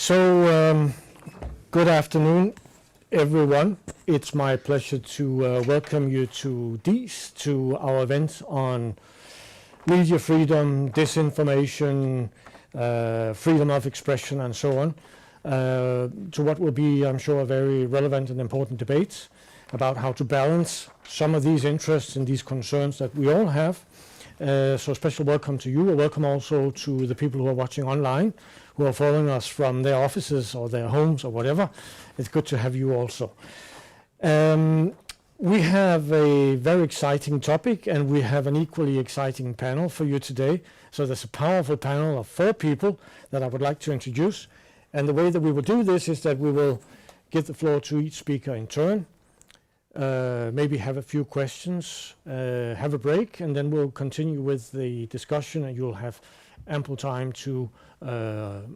So, good afternoon, everyone. It's my pleasure to welcome you to DIIS, to our event on media freedom, disinformation, freedom of expression, and so on, to what will be, I'm sure, a very relevant and important debate about how to balance some of these interests and these concerns that we all have. So special welcome to you, a welcome also to the people who are watching online, who are following us from their offices or their homes or whatever. It's good to have you also. We have a very exciting topic, and we have an equally exciting panel for you today. So there's a powerful panel of 4 people that I would like to introduce. And the way that we will do this is that we will give the floor to each speaker in turn, maybe have a few questions, have a break, and then we'll continue with the discussion, and you'll have ample time to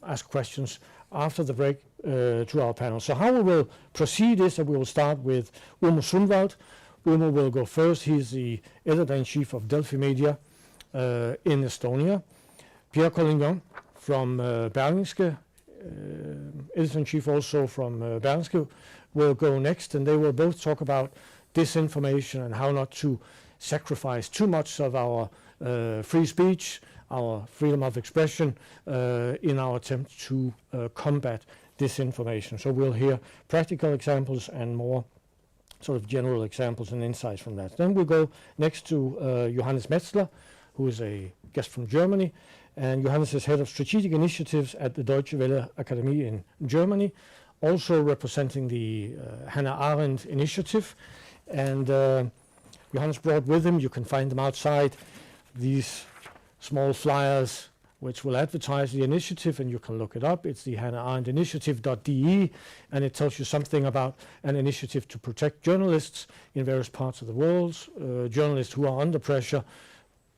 ask questions after the break to our panel. So how we will proceed is that we will start with Urmo Soonvald. Urmo will go first. He's the editor-in-chief of Delfi Meedia in Estonia. Pierre Collignon from Berlingske, editor-in-chief also from Berlingske, will go next, and they will both talk about disinformation and how not to sacrifice too much of our free speech, our freedom of expression in our attempt to combat disinformation. So we'll hear practical examples and more sort of general examples and insights from that. Then we'll go next to Johannes Metzler, who is a guest from Germany, and Johannes is head of strategic initiatives at the Deutsche Welle Akademie in Germany, also representing the Hannah Arendt initiative. And Johannes brought with him, you can find them outside, these small flyers which will advertise the initiative, and you can look it up. It's the Hannah Arendt initiative.de, and it tells you something about an initiative to protect journalists in various parts of the world, journalists who are under pressure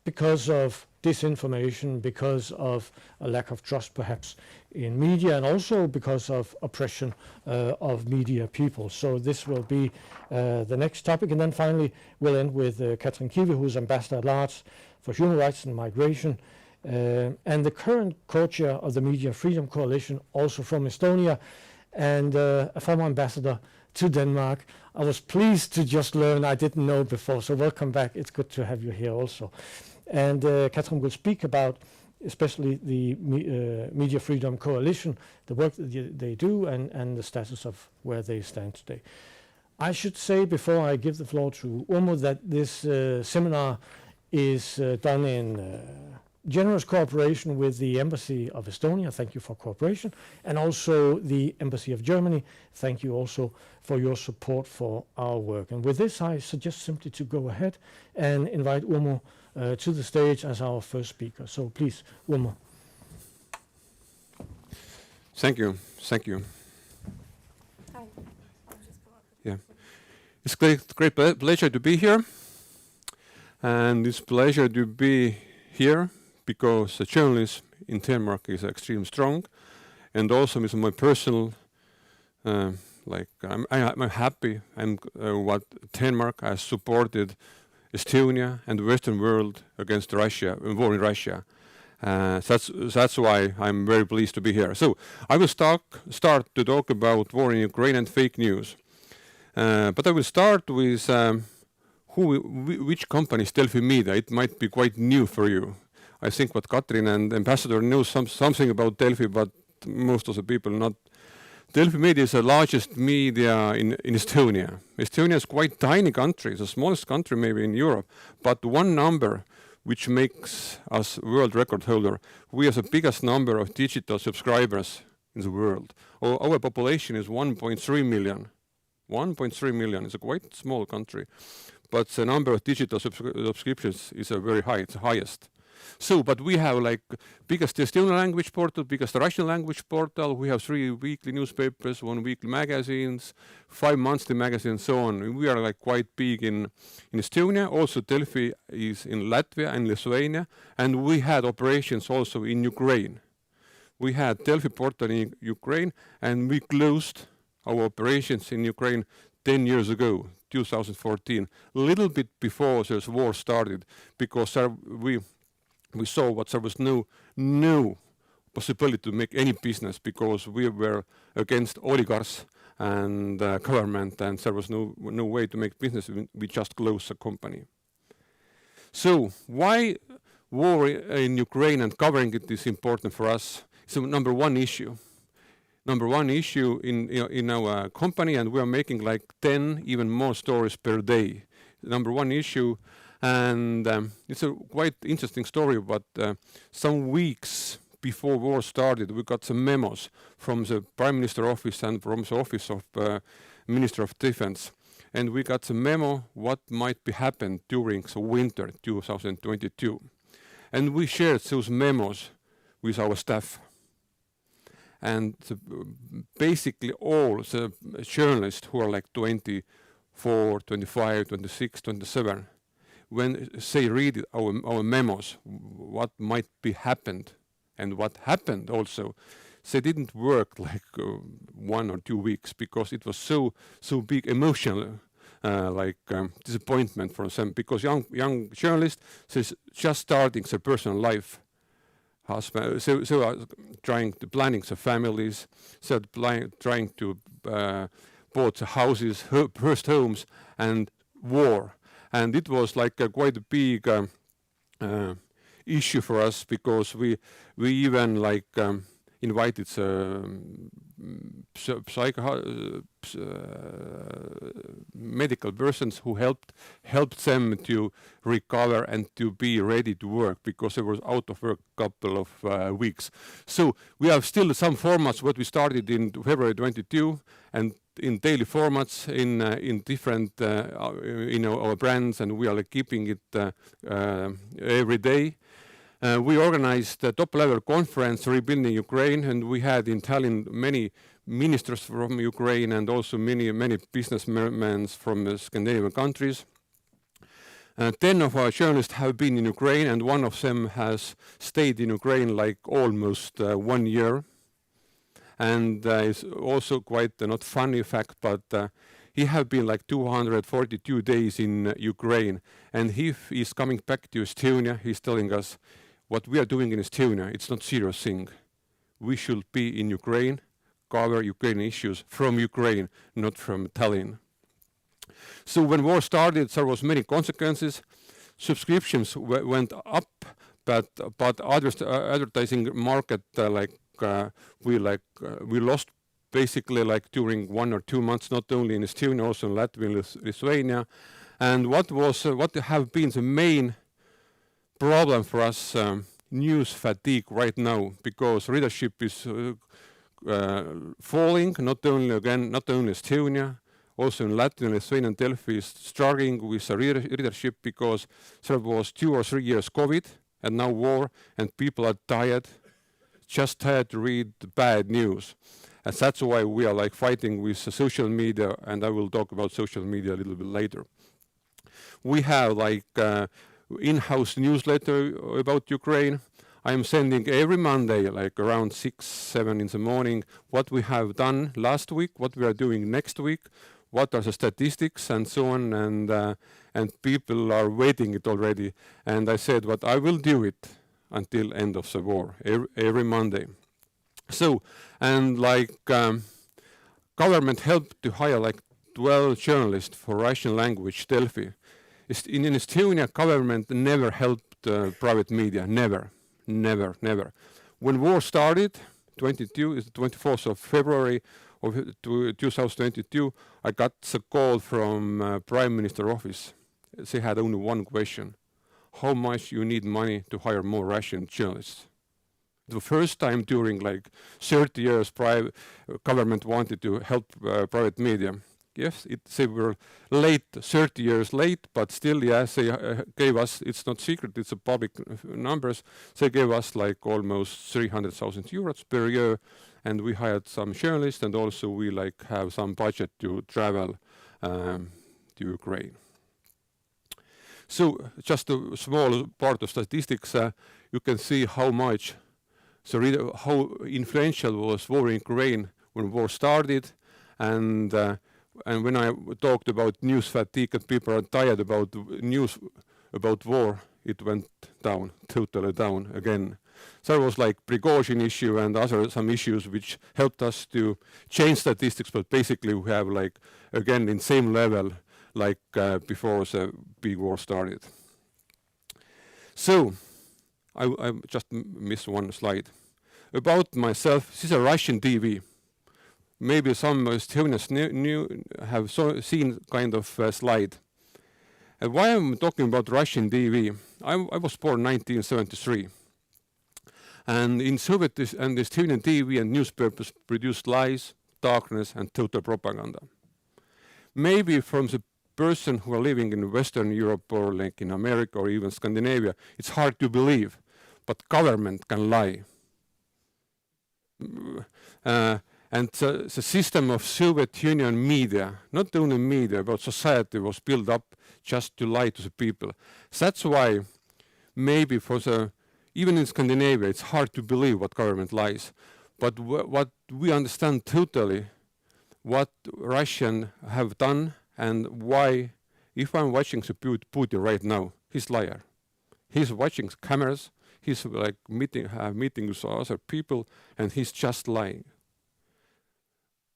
because of disinformation, because of a lack of trust perhaps in media, and also because of oppression of media people. So this will be the next topic. And then finally we'll end with Katrin Kivi, who is Ambassador at Large for Human Rights and Migration, and the current co-chair of the Media Freedom Coalition, also from Estonia, and a former ambassador to Denmark. I was pleased to just learn, I didn't know before, so welcome back. It's good to have you here also. And Katrin will speak about especially the Media Freedom Coalition, the work that they do, and the status of where they stand today. I should say, before I give the floor to Urmo, that this seminar is done in generous cooperation with the Embassy of Estonia. Thank you for cooperation. And also the Embassy of Germany. Thank you also for your support for our work. And with this, I suggest simply to go ahead and invite Urmo to the stage as our first speaker. So please, Urmo. Thank you. Thank you. Hi. Yeah. It's great pleasure to be here. And it's pleasure to be here because the journalism in Denmark is extremely strong, and also with my personal, I'm happy and what Denmark has supported Estonia and the Western world against Russia, war in Russia. That's why I'm very pleased to be here. So I will start to talk about war in Ukraine and fake news, but I will start with which company is Delfi Meedia. It might be quite new for you. I think what Katrin and Ambassador knows something about Delfi, but most of the people not. Delfi Meedia is the largest media in Estonia. Estonia is quite tiny country, the smallest country maybe in Europe, but one number which makes us world record holder. We have the biggest number of digital subscribers in the world. Our population is 1.3 million. 1.3 million is a quite small country, but the number of digital subscriptions is a very high, it's the highest. So, but we have like biggest Estonian language portal, biggest Russian language portal. We have 3 weekly newspapers, 1 weekly magazines, 5 monthly magazines, so on. We are like quite big in Estonia. Also, Delfi is in Latvia and Lithuania, and we had operations also in Ukraine. We had Delfi portal in Ukraine, and we closed our operations in Ukraine 10 years ago, 2014, a little bit before this war started, because we saw what there was no possibility to make any business because we were against oligarchs and government, and there was no way to make business. We just closed the company. So why war in Ukraine and covering it is important for us? It's the number one issue in our company, and we are making like 10 even more stories per day. Number one issue, and it's a quite interesting story, but some weeks before war started, we got some memos from the Prime Minister office and from the office of Minister of Defense. And we got some memo what might be happen during the winter 2022. And we shared those memos with our staff. And basically all the journalists who are like 24, 25, 26, 27, when they read our memos, what might be happened, and what happened also, they didn't work like 1 or 2 weeks because it was so big emotional disappointment for them, because young journalists just starting their personal life, husband, so are trying to planning their families, so trying to bought the houses, first homes, and war, and it was like quite a big issue for us, because we even like invited medical persons who helped them to recover and to be ready to work, because they were out of work a couple of weeks. So we have still some formats what we started in February 22, and in daily formats in different our brands, and we are like keeping it every day. We organized a top-level conference, Rebuilding Ukraine, and we had in Tallinn many ministers from Ukraine and also many businessmen from Scandinavian countries. 10 of our journalists have been in Ukraine, and one of them has stayed in Ukraine like almost 1 year. And it's also quite not funny fact, but he have been like 242 days in Ukraine, and he is coming back to Estonia. He's telling us, what we are doing in Estonia, it's not serious thing. We should be in Ukraine, cover Ukrainian issues from Ukraine, not from Tallinn. So when war started, there was many consequences. Subscriptions went up, but advertising market we lost basically like during 1 or 2 months, not only in Estonia, also in Latvia and Lithuania. And what have been the main problem for us, news fatigue right now, because readership is falling, not only Estonia, also in Latvia, Lithuania, and Delfi is struggling with readership, because there was 2 or 3 years COVID, and now war, and people are just tired to read bad news. And that's why we are like fighting with social media, and I will talk about social media a little bit later. We have like in-house newsletter about Ukraine. I am sending every Monday, like around 6, 7 in the morning, what we have done last week, what we are doing next week, what are the statistics, and so on. And people are waiting it already. And I said, what I will do it until end of the war, every Monday. So, and like government helped to hire like 12 journalists for Russian language, Delfi. In Estonia, government never helped private media, never. When war started, 24th of February of 2022, I got a call from Prime Minister office. They had only one question: how much you need money to hire more Russian journalists? The first time during like 30 years, government wanted to help private media. Yes, they were late, 30 years late, but still, yes, they gave us, it's not secret, it's a public numbers, they gave us like almost 300,000 euros per year, and we hired some journalists, and also we like have some budget to travel to Ukraine. So just a small part of statistics, you can see how much, how influential was war in Ukraine when war started, and when I talked about news fatigue and people are tired about news about war, it went down, totally down again. There was like Prigozhin issue and some issues which helped us to change statistics, but basically we have like, again, in same level like before the big war started. So, I just missed one slide. About myself, this is a Russian TV. Maybe some Estonians have seen kind of slide. Why I'm talking about Russian TV? I was born 1973. And in Soviet and Estonian TV and newspapers produced lies, darkness, and total propaganda. Maybe from the person who are living in Western Europe or like in America or even Scandinavia, it's hard to believe, but government can lie. And the system of Soviet Union media, not only media, but society was built up just to lie to the people. That's why maybe even in Scandinavia, it's hard to believe what government lies. But what we understand totally, what Russians have done and why, if I'm watching the Putin right now, he's liar. He's watching cameras, he's like meeting with other people, and he's just lying.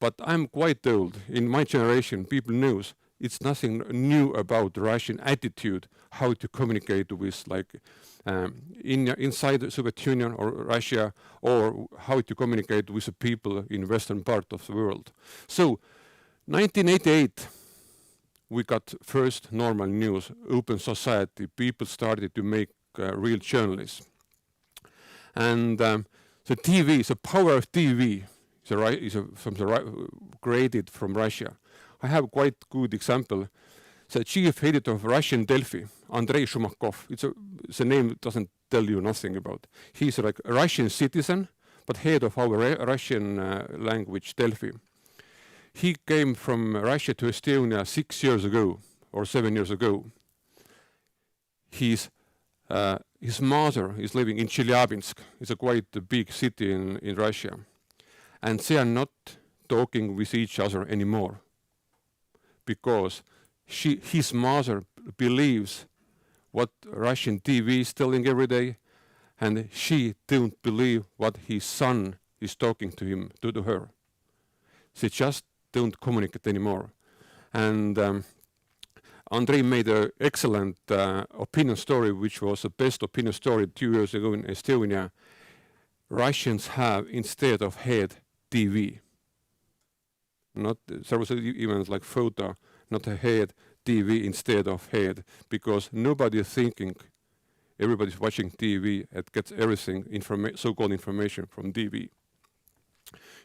But I'm quite old. In my generation, people knows it's nothing new about Russian attitude, how to communicate with like inside the Soviet Union or Russia, or how to communicate with the people in western part of the world. So, 1988, we got first normal news, open society. People started to make real journalism. And the TV, the power of TV, created from Russia. I have quite good example. The chief editor of Russian Delfi, Andrei Shumakov, the name doesn't tell you nothing about. He's like a Russian citizen, but head of our Russian language Delfi. He came from Russia to Estonia 6 years ago, or 7 years ago. His mother is living in Chelyabinsk. It's a quite a big city in Russia. And they are not talking with each other anymore because his mother believes what Russian TV is telling every day, and she don't believe what his son is talking to her. They just don't communicate anymore. And Andrei made an excellent opinion story, which was the best opinion story 2 years ago in Estonia. Russians have, instead of head, TV. There was even like photo, not a head, TV instead of head, because nobody is thinking, everybody's watching TV and gets everything, so-called information from TV.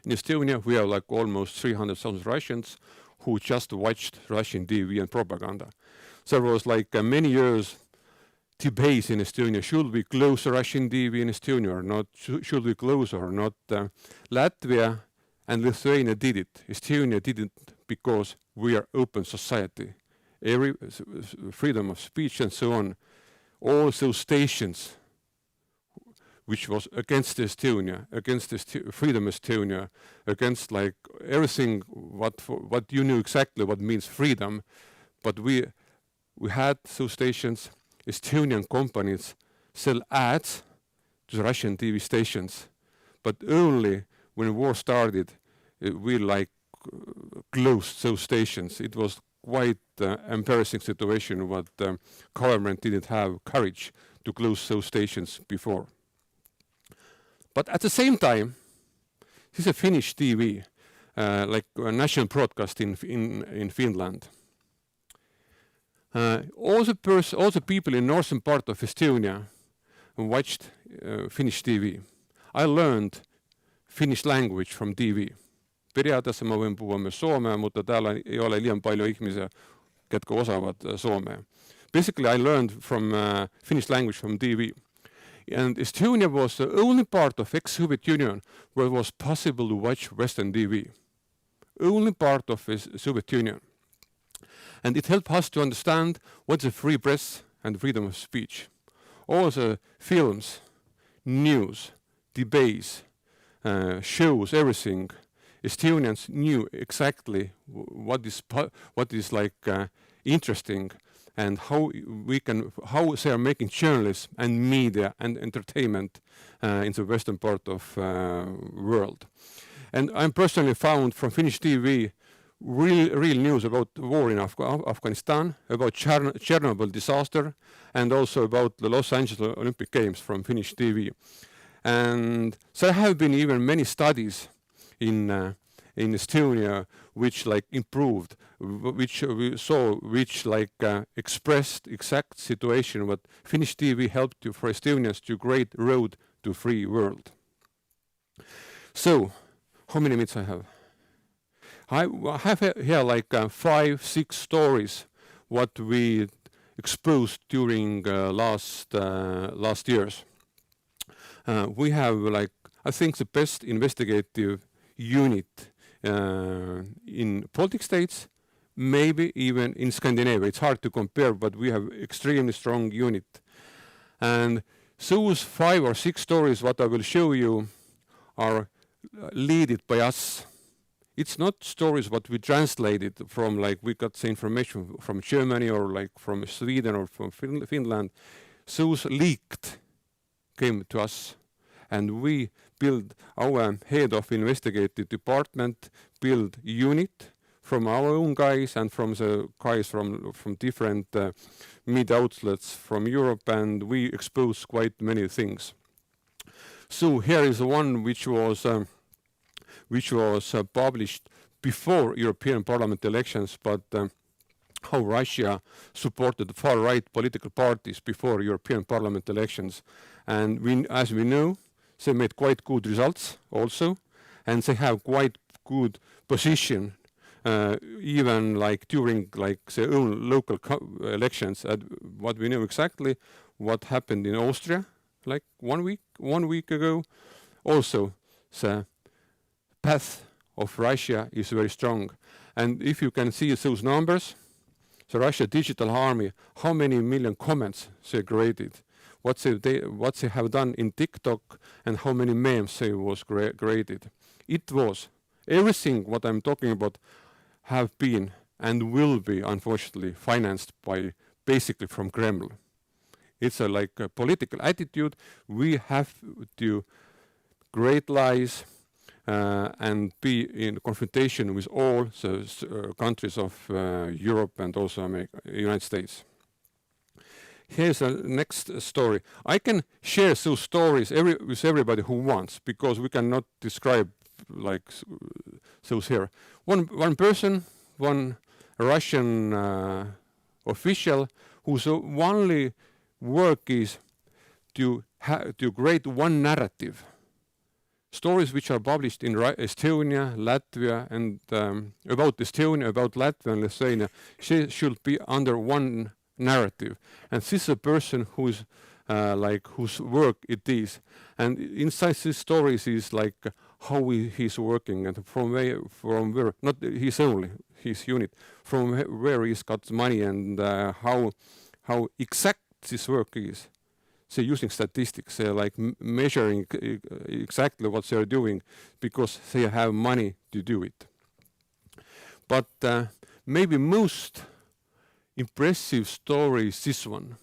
In Estonia, we have like almost 300,000 Russians who just watched Russian TV and propaganda. There was like many years debates in Estonia. Should we close Russian TV in Estonia or not? Should we close or not? Latvia and Lithuania did it. Estonia didn't because we are open society. Every freedom of speech and so on. All those stations which was against Estonia, against freedom Estonia, against like everything what you knew exactly what means freedom, but we had those stations. Estonian companies sell ads to the Russian TV stations, but only when war started, we like closed those stations. It was quite embarrassing situation what government didn't have courage to close those stations before. But at the same time, this is a Finnish TV, like a national broadcast in Finland. All the people in northern part of Estonia watched Finnish TV. I learned Finnish language from TV. Periaatteessa mä voin puhua myös suomea, mutta täällä ei ole liian paljon ihmisiä, ketkä osaavat suomea. Basically, I learned from Finnish language from TV. And Estonia was the only part of ex-Soviet Union where it was possible to watch Western TV. Only part of the Soviet Union. And it helped us to understand what's a free press and freedom of speech. All the films, news, debates, shows, everything. Estonians knew exactly what is like interesting and how they are making journalism and media and entertainment in the western part of world. And I'm personally found from Finnish TV real news about the war in Afghanistan, about Chernobyl disaster, and also about the Los Angeles Olympic Games from Finnish TV. And there have been even many studies in Estonia which like improved, which we saw, which like expressed exact situation what Finnish TV helped to for Estonians to great road to free world. So, how many minutes I have? I have here like 5-6 stories what we exposed during last years. We have like I think the best investigative unit in Baltic states, maybe even in Scandinavia. It's hard to compare, but we have extremely strong unit. And those 5 or 6 stories what I will show you are leaded by us. It's not stories what we translated from, like we got the information from Germany or like from Sweden or from Finland. Those leaked came to us, and we build our head of investigative department, build unit from our own guys and from the guys from different media outlets from Europe, and we expose quite many things. So here is one which was published before European Parliament elections, but how Russia supported far-right political parties before European Parliament elections. And as we know, they made quite good results also, and they have quite good position even like during like their own local elections. What we know exactly what happened in Austria like 1 week ago. Also, the path of Russia is very strong. And if you can see those numbers, the Russia Digital Army, how many million comments they created, what they have done in TikTok, and how many memes they was created. It was everything what I'm talking about have been and will be unfortunately financed by basically from Kreml. It's like a political attitude. We have to create lies and be in confrontation with all the countries of Europe and also United States. Here's the next story. I can share those stories with everybody who wants, because we cannot describe like those here. One person, one Russian official, whose only work is to create one narrative. Stories which are published in Estonia, Latvia, and about Estonia, about Latvia and Lithuania, should be under one narrative. And this is a person who's whose work it is. And inside these stories is like how he's working and from where, not his only, his unit, from where he's got money and how exact this work is. So using statistics, they're like measuring exactly what they're doing because they have money to do it. But maybe most impressive story is this one.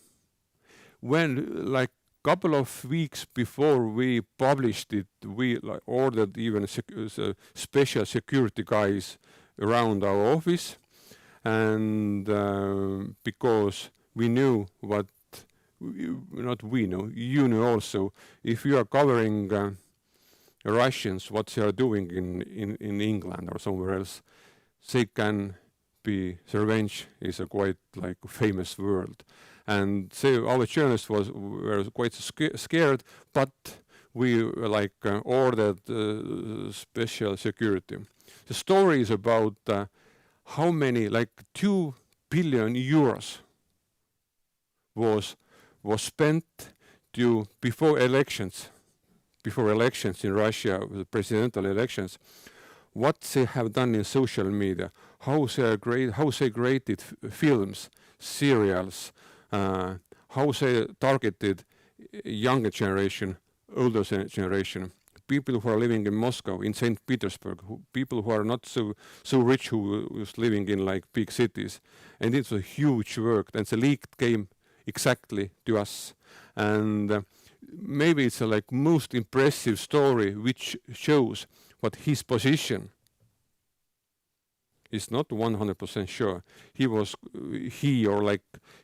When like couple of weeks before we published it, we like ordered even special security guys around our office, and because we knew what, not we know, you know also, if you are covering Russians, what they are doing in England or somewhere else, they can be, the revenge is a quite like famous word. And so our journalists were quite scared, but we like ordered special security. The story is about how many, like 2 billion euros was spent to before elections in Russia, the presidential elections, what they have done in social media, how they created films, serials, how they targeted younger generation, older generation, people who are living in Moscow, in St. Petersburg, people who are not so rich who was living in like big cities. And it's a huge work. And the leak came exactly to us. And maybe it's a like most impressive story which shows what his position is not 100% sure.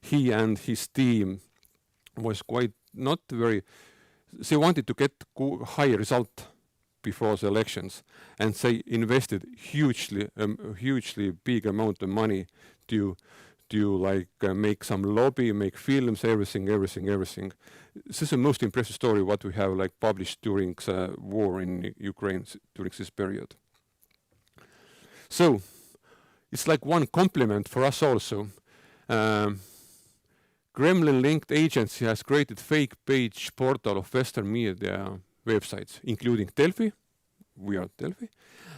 He and his team was quite not very, they wanted to get high result before the elections, and they invested hugely big amount of money to make some lobby, make films, everything. This is the most impressive story what we have like published during the war in Ukraine during this period. So it's like one compliment for us also. Kremlin-linked agency has created fake page portal of Western media websites, including Delfi. We are Delfi.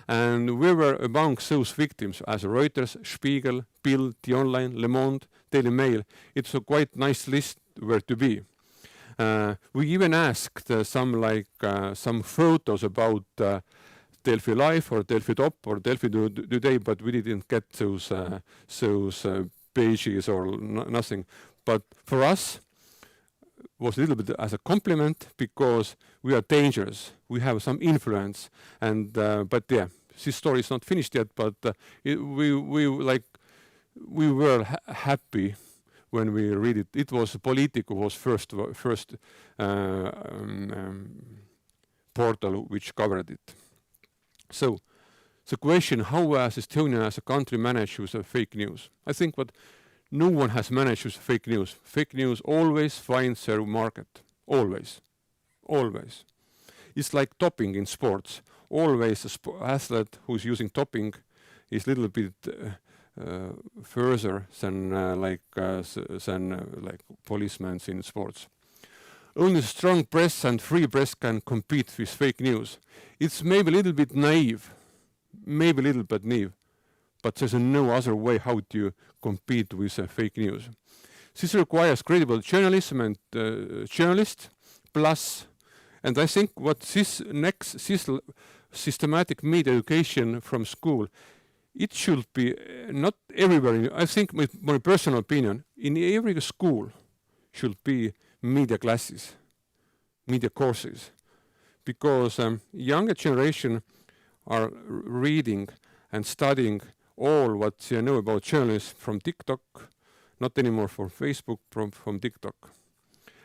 And we were among those victims as Reuters, Spiegel, Bild, T-Online, Le Monde, Daily Mail. It's a quite nice list where to be. We even asked some photos about Delfi Life or Delfi Top or Delfi Today, but we didn't get those pages or nothing. But for us, was a little bit as a compliment because we are dangerous. We have some influence, and but yeah, this story is not finished yet. But we were happy when we read it. It was Politico was first portal which covered it. So the question: how has Estonia as a country managed with fake news? I think what no one has managed with fake news. Fake news always finds their market. Always. It's like topping in sports. Always an athlete who's using topping is a little bit further than policemen in sports. Only strong press and free press can compete with fake news. It's maybe a little bit naive, but there's no other way how to compete with fake news. This requires credible journalism and journalists, plus, and I think what this systematic media education from school, it should be not everywhere. I think, with my personal opinion, in every school should be media classes, media courses, because younger generation are reading and studying all what they know about journalism from TikTok, not anymore from Facebook, from TikTok.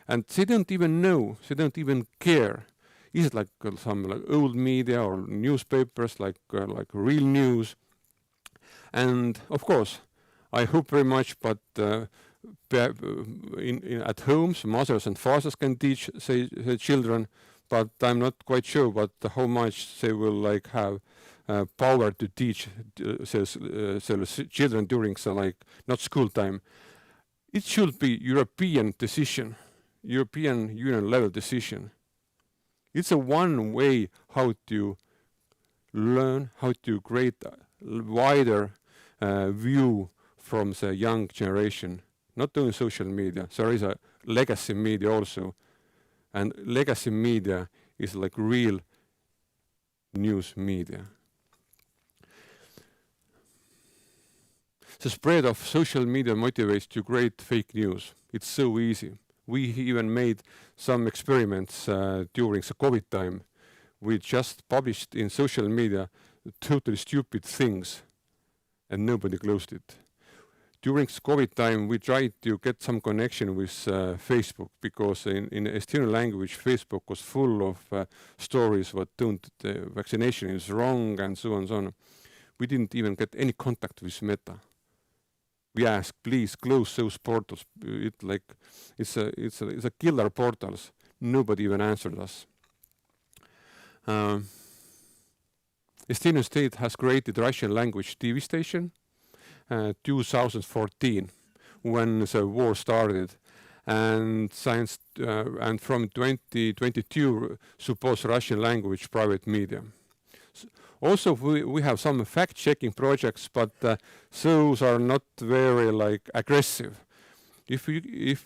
And they don't even know, they don't even care. Is it like some like old media or newspapers, like real news? And of course, I hope very much, but at homes, mothers and fathers can teach their children, but I'm not quite sure but how much they will like have power to teach children during not school time. It should be European decision, European Union level decision. It's a one way how to learn, how to create a wider view from the young generation. Not only social media, there is a legacy media also, and legacy media is like real news media. The spread of social media motivates to create fake news. It's so easy. We even made some experiments during the COVID time. We just published in social media totally stupid things, and nobody closed it. During the COVID time, we tried to get some connection with Facebook, because in Estonian language, Facebook was full of stories what vaccination is wrong and so on and so on. We didn't even get any contact with Meta. We asked, please close those portals. It's a killer portals. Nobody even answered us. Estonian state has created Russian language TV station 2014 when the war started, and and from 2022 supposed Russian language private media. Also, we have some fact-checking projects, but those are not very aggressive. If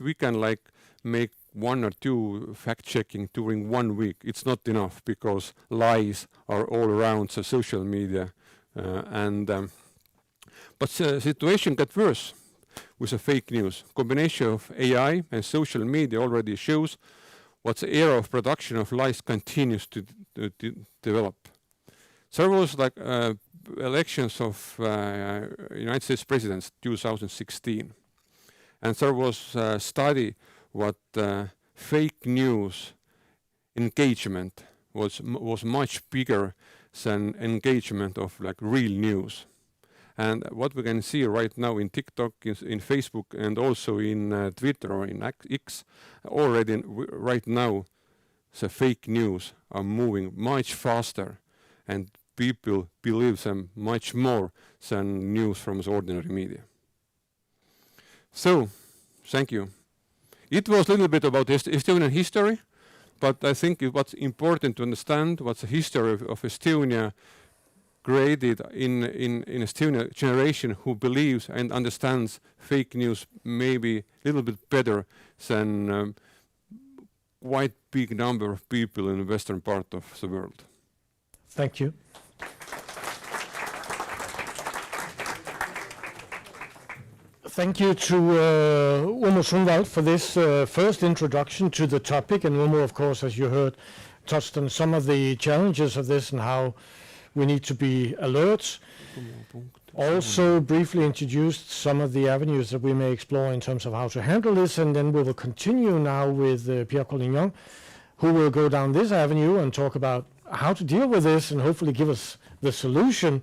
we can make one or two fact-checking during 1 week. It's not enough because lies are all around the social media. But the situation got worse with the fake news. Combination of AI and social media already shows what the era of production of lies continues to develop. There was like elections of United States presidents 2016, and there was a study what fake news engagement was much bigger than engagement of like real news. And what we can see right now in TikTok, in Facebook, and also in Twitter or in X, already right now, the fake news are moving much faster, and people believe them much more than news from the ordinary media. So, thank you. It was a little bit about Estonian history, but I think what's important to understand what's the history of Estonia created in Estonia generation who believes and understands fake news maybe a little bit better than quite big number of people in the western part of the world. Thank you. Thank you to Urmo Soonvald for this first introduction to the topic. And Urmo, of course, as you heard, touched on some of the challenges of this and how we need to be alert. Also briefly introduced some of the avenues that we may explore in terms of how to handle this. And then we will continue now with Pierre Collignon, who will go down this avenue and talk about how to deal with this and hopefully give us the solution.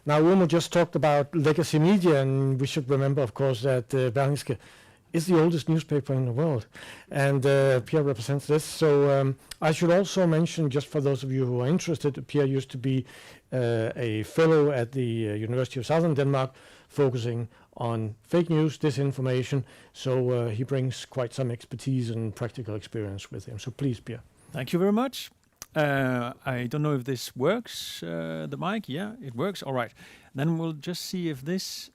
Now, Urmo just talked about legacy media, and we should remember, of course, that Berlingske is the oldest newspaper in the world, and Pierre represents this. So I should also mention, just for those of you who are interested, Pierre used to be a fellow at the University of Southern Denmark, focusing on fake news, disinformation. So he brings quite some expertise and practical experience with him. So please, Pierre. Thank you very much. I don't know if this works, the mic. Yeah, it works. All right. Then we'll just see if this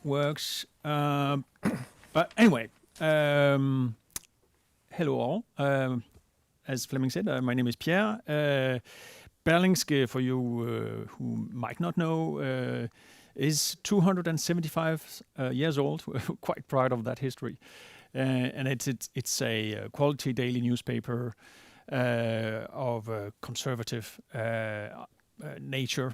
works. But anyway, hello all. As Flemming said, my name is Pierre. Berlingske, for you who might not know, is 275 years old. We're quite proud of that history. And it's a quality daily newspaper of conservative nature.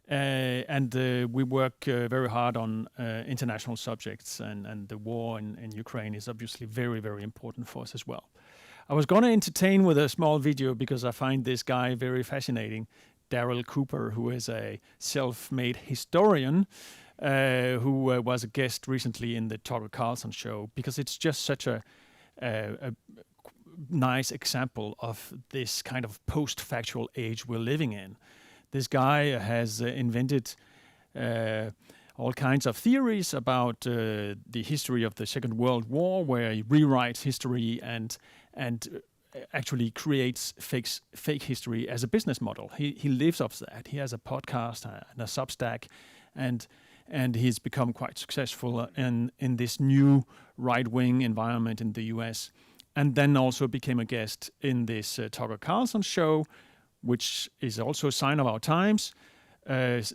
And we work very hard on international subjects, and the war in Ukraine is obviously very, very important for us as well. I was going to entertain with a small video because I find this guy very fascinating, Daryl Cooper, who is a self-made historian who was a guest recently in the Tucker Carlson show, because it's just such a nice example of this kind of post-factual age we're living in. This guy has invented all kinds of theories about the history of the Second World War, where he rewrites history and actually creates fake history as a business model. He lives off that. He has a podcast and a Substack, and he's become quite successful in this new right-wing environment in the US. And then also became a guest in this Tucker Carlson show, which is also a sign of our times. It's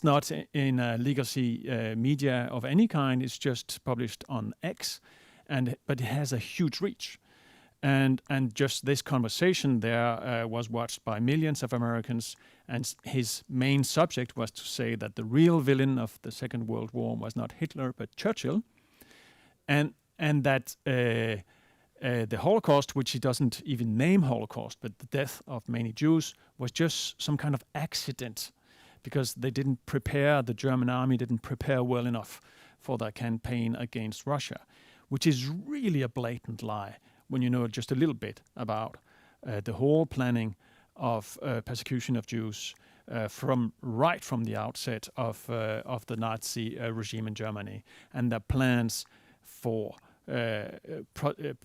not in a legacy media of any kind. It's just published on X, but it has a huge reach. And just this conversation there was watched by millions of Americans. And his main subject was to say that the real villain of the Second World War was not Hitler but Churchill, and that the Holocaust, which he doesn't even name Holocaust, but the death of many Jews, was just some kind of accident, because they didn't prepare, the German army didn't prepare well enough for their campaign against Russia, which is really a blatant lie when you know just a little bit about the whole planning of persecution of Jews from the outset of the Nazi regime in Germany, and their plans for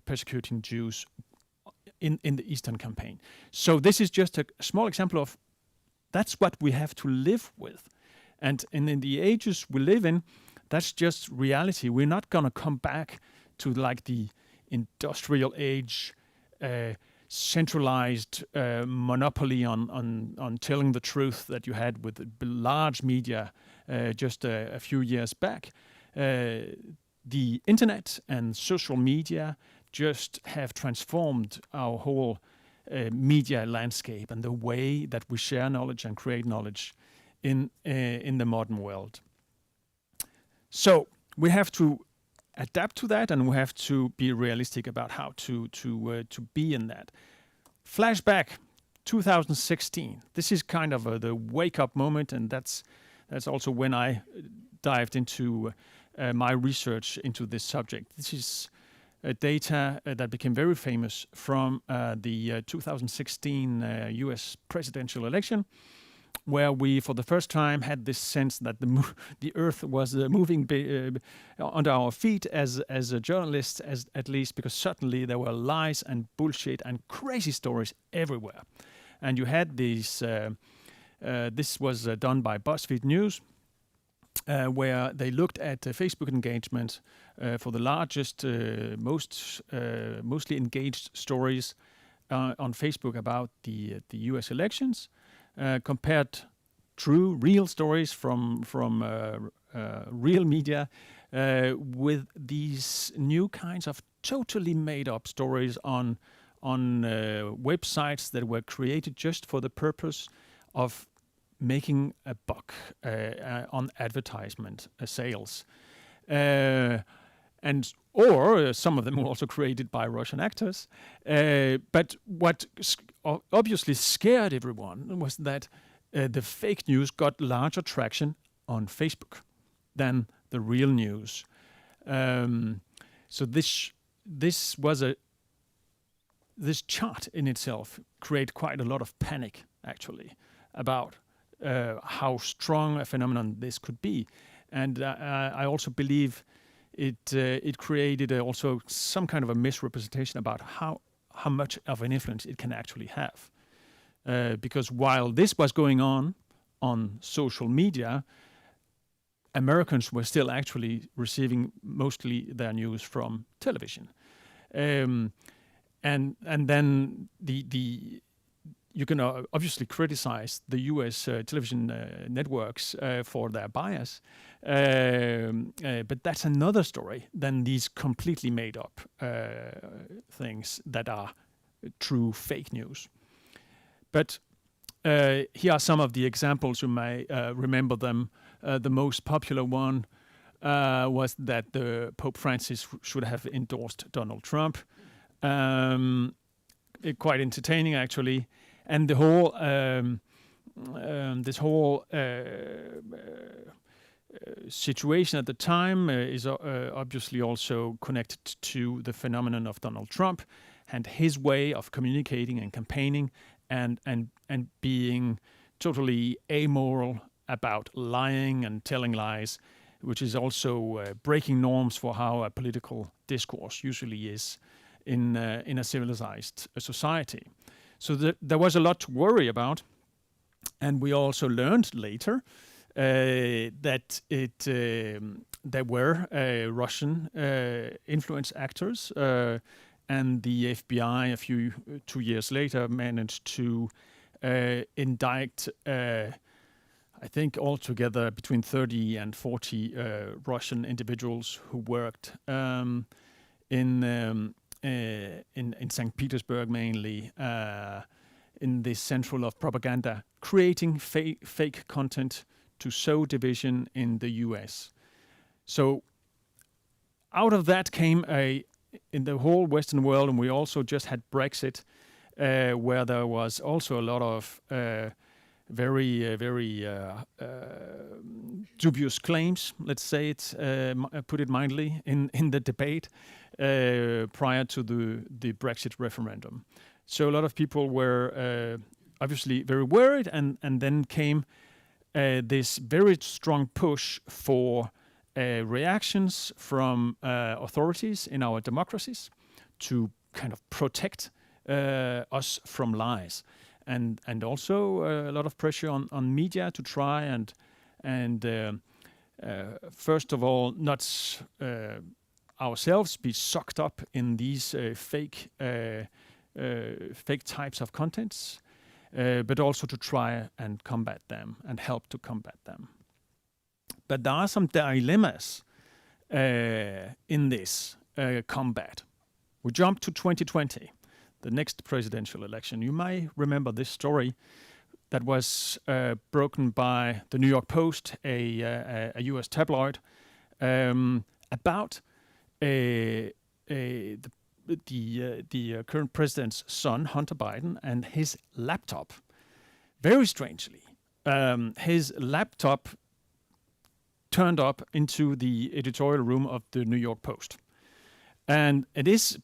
persecuting Jews in the Eastern Campaign. So this is just a small example of that's what we have to live with. And in the ages we live in, That's just reality. We're not going to come back to like the industrial age, centralized monopoly on telling the truth that you had with the large media just a few years back. The internet and social media just have transformed our whole media landscape and the way that we share knowledge and create knowledge in the modern world. So we have to adapt to that, and we have to be realistic about how to be in that. Flashback 2016. This is kind of the wake-up moment, and that's also when I dived into my research into this subject. This is data that became very famous from the 2016 US presidential election, where we, for the first time, had this sense that the Earth was moving under our feet as journalists, at least, because certainly there were lies and bullshit and crazy stories everywhere. And you had these. This was done by BuzzFeed News, where they looked at Facebook engagement for the largest, mostly engaged stories on Facebook about the U.S. elections, compared true, real stories from real media with these new kinds of totally made-up stories on websites that were created just for the purpose of making a buck on advertisement sales, or some of them were also created by Russian actors. But what obviously scared everyone was that the fake news got larger traction on Facebook than the real news. So this chart in itself created quite a lot of panic, actually, about how strong a phenomenon this could be, and I also believe it created also some kind of a misrepresentation about how much of an influence it can actually have, because while this was going on social media, Americans were still actually receiving mostly their news from television, and then you can obviously criticize the U.S. Television networks for their bias, but that's another story than these completely made-up things that are true fake news. But here are some of the examples. You may remember them. The most popular one was that the Pope Francis should have endorsed Donald Trump. Quite entertaining, actually. And the whole, this whole situation at the time is obviously also connected to the phenomenon of Donald Trump and his way of communicating and campaigning and being totally amoral about lying and telling lies, which is also breaking norms for how a political discourse usually is in a civilized society. So there was a lot to worry about, and we also learned later that there were Russian influence actors, and the FBI 2 years later managed to indict, I think altogether between 30 and 40 Russian individuals who worked in St. Petersburg mainly, in the central of propaganda, creating fake content to sow division in the US. So out of that came in the whole Western world, and we also just had Brexit, where there was also a lot of very dubious claims, let's say it, put it mildly, in the debate prior to the Brexit referendum. So a lot of people were obviously very worried, and then came this very strong push for reactions from authorities in our democracies to kind of protect us from lies. And also a lot of pressure on media to try and first of all, not ourselves be sucked up in these fake types of contents, but also to try and combat them and help to combat them. But there are some dilemmas in this combat. We jump to 2020, the next presidential election. You may remember this story that was broken by the New York Post, a U.S. tabloid, about the current president's son, Hunter Biden, and his laptop. Very strangely, his laptop turned up into the editorial room of the New York Post, and it is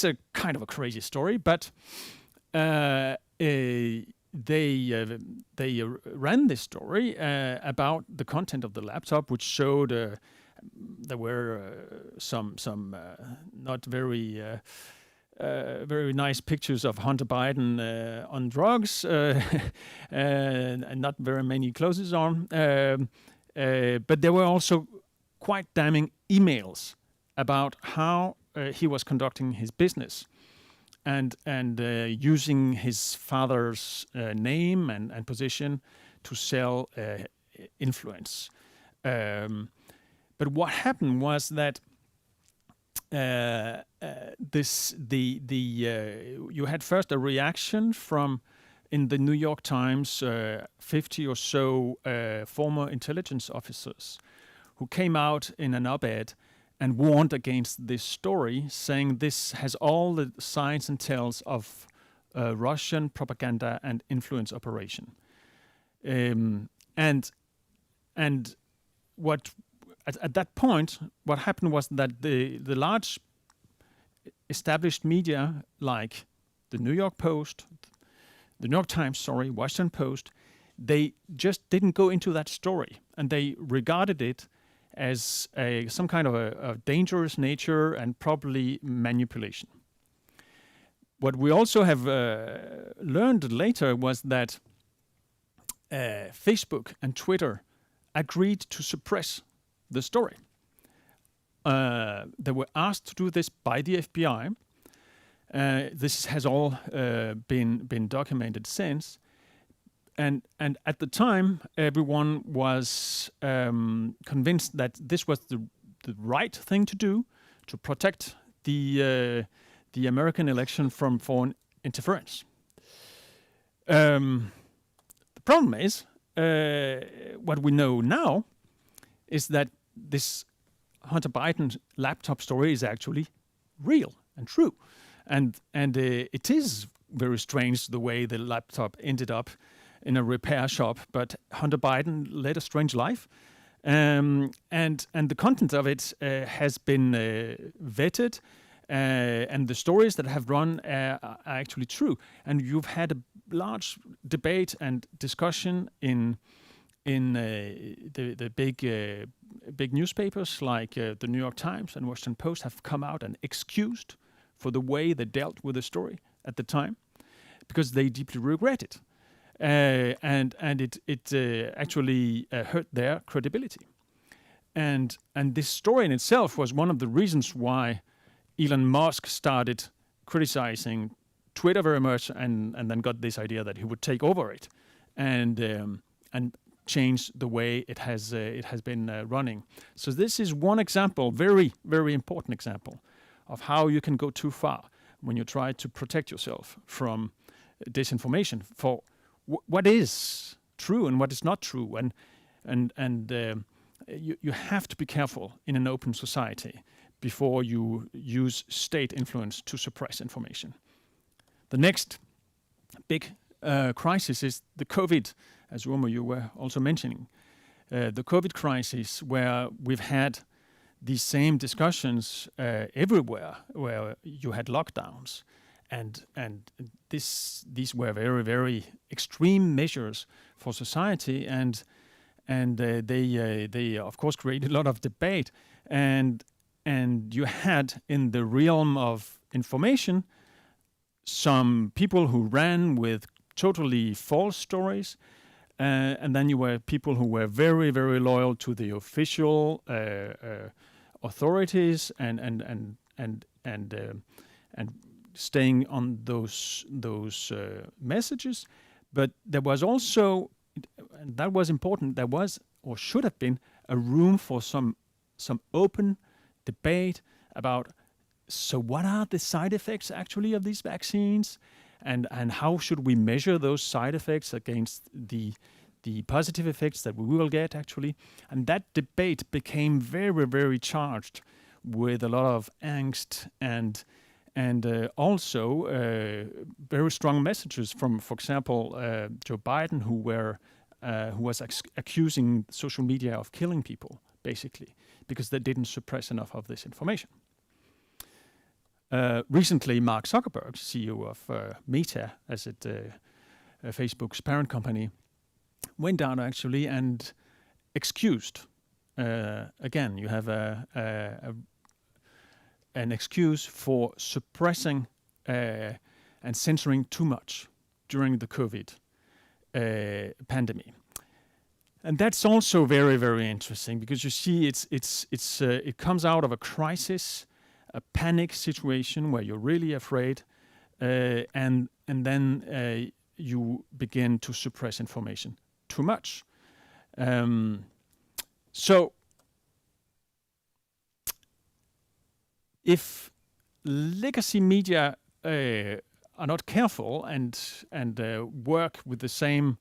a kind of a crazy story, but they ran this story about the content of the laptop, which showed there were some not very nice pictures of Hunter Biden on drugs, and not very many clothes on. But there were also quite damning emails about how he was conducting his business and using his father's name and position to sell influence. But what happened was that you had first a reaction from, in the New York Times, 50 or so former intelligence officers who came out in an op-ed and warned against this story, saying this has all the signs and tells of Russian propaganda and influence operation. And what at that point, what happened was that the large established media like the New York Post, the New York Times, Washington Post, they just didn't go into that story, and they regarded it as some kind of a dangerous nature and probably manipulation. What we also have learned later was that Facebook and Twitter agreed to suppress the story. They were asked to do this by the FBI. This has all been documented since. And at the time, everyone was convinced that this was the right thing to do to protect the American election from foreign interference. The problem is, what we know now is that this Hunter Biden laptop story is actually real and true. And it is very strange the way the laptop ended up in a repair shop, but Hunter Biden led a strange life. And the content of it has been vetted, and the stories that have run are actually true. And you've had a large debate and discussion in the big newspapers like the New York Times and Washington Post have come out and excused for the way they dealt with the story at the time, because they deeply regret it, and it actually hurt their credibility. And this story in itself was one of the reasons why Elon Musk started criticizing Twitter very much, and then got this idea that he would take over it, and change the way it has been running. So this is one example, very, very important example, of how you can go too far when you try to protect yourself from disinformation for what is true and what is not true, and you have to be careful in an open society before you use state influence to suppress information. The next big crisis is the COVID, as Urmo, you were also mentioning, the COVID crisis, where we've had these same discussions everywhere, where you had lockdowns, and these were very, very extreme measures for society, and they of course created a lot of debate, and you had in the realm of information some people who ran with totally false stories, And then you were people who were very, very loyal to the official authorities and staying on those messages. But there was also, and that was important, there was or should have been a room for some open debate about, so what are the side effects actually of these vaccines, and how should we measure those side effects against the positive effects that we will get actually. And that debate became very, very charged with a lot of angst and also very strong messages from, for example, Joe Biden, who was accusing social media of killing people, basically, because they didn't suppress enough of this information. Recently, Mark Zuckerberg, CEO of Meta, as it Facebook's parent company, went down actually and excused. Again, you have an excuse for suppressing and censoring too much during the COVID pandemic. And that's also very, very interesting, because you see it comes out of a crisis, a panic situation where you're really afraid, and then you begin to suppress information too much. So if legacy media are not careful and work with the same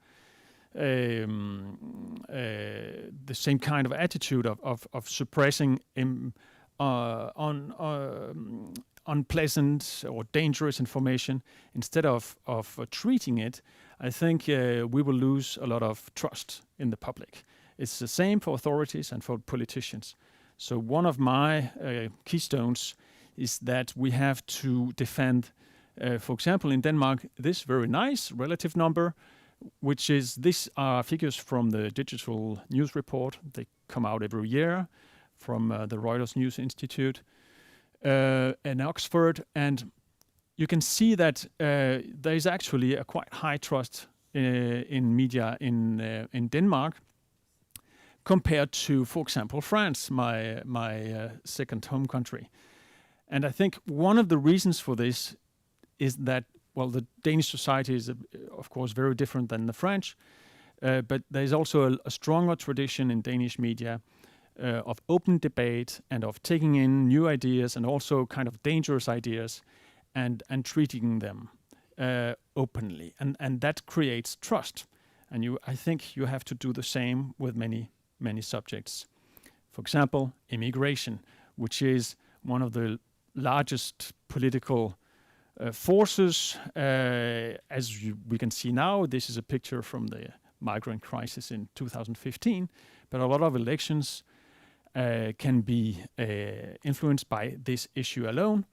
kind of attitude of suppressing unpleasant or dangerous information instead of treating it, I think we will lose a lot of trust in the public. It's the same for authorities and for politicians. So one of my keystones is that we have to defend, for example, in Denmark, this very nice relative number, which is, these are figures from the Digital News Report. They come out every year from the Reuters News Institute in Oxford. And you can see that there is actually a quite high trust in media in Denmark compared to, for example, France, my second home country. And I think one of the reasons for this is that, well, the Danish society is, of course, very different than the French, but there's also a stronger tradition in Danish media of open debate and of taking in new ideas and also kind of dangerous ideas and treating them openly. And that creates trust. And I think you have to do the same with many subjects. For example, immigration, which is one of the largest political forces. As we can see now, this is a picture from the migrant crisis in 2015, but a lot of elections can be influenced by this issue alone.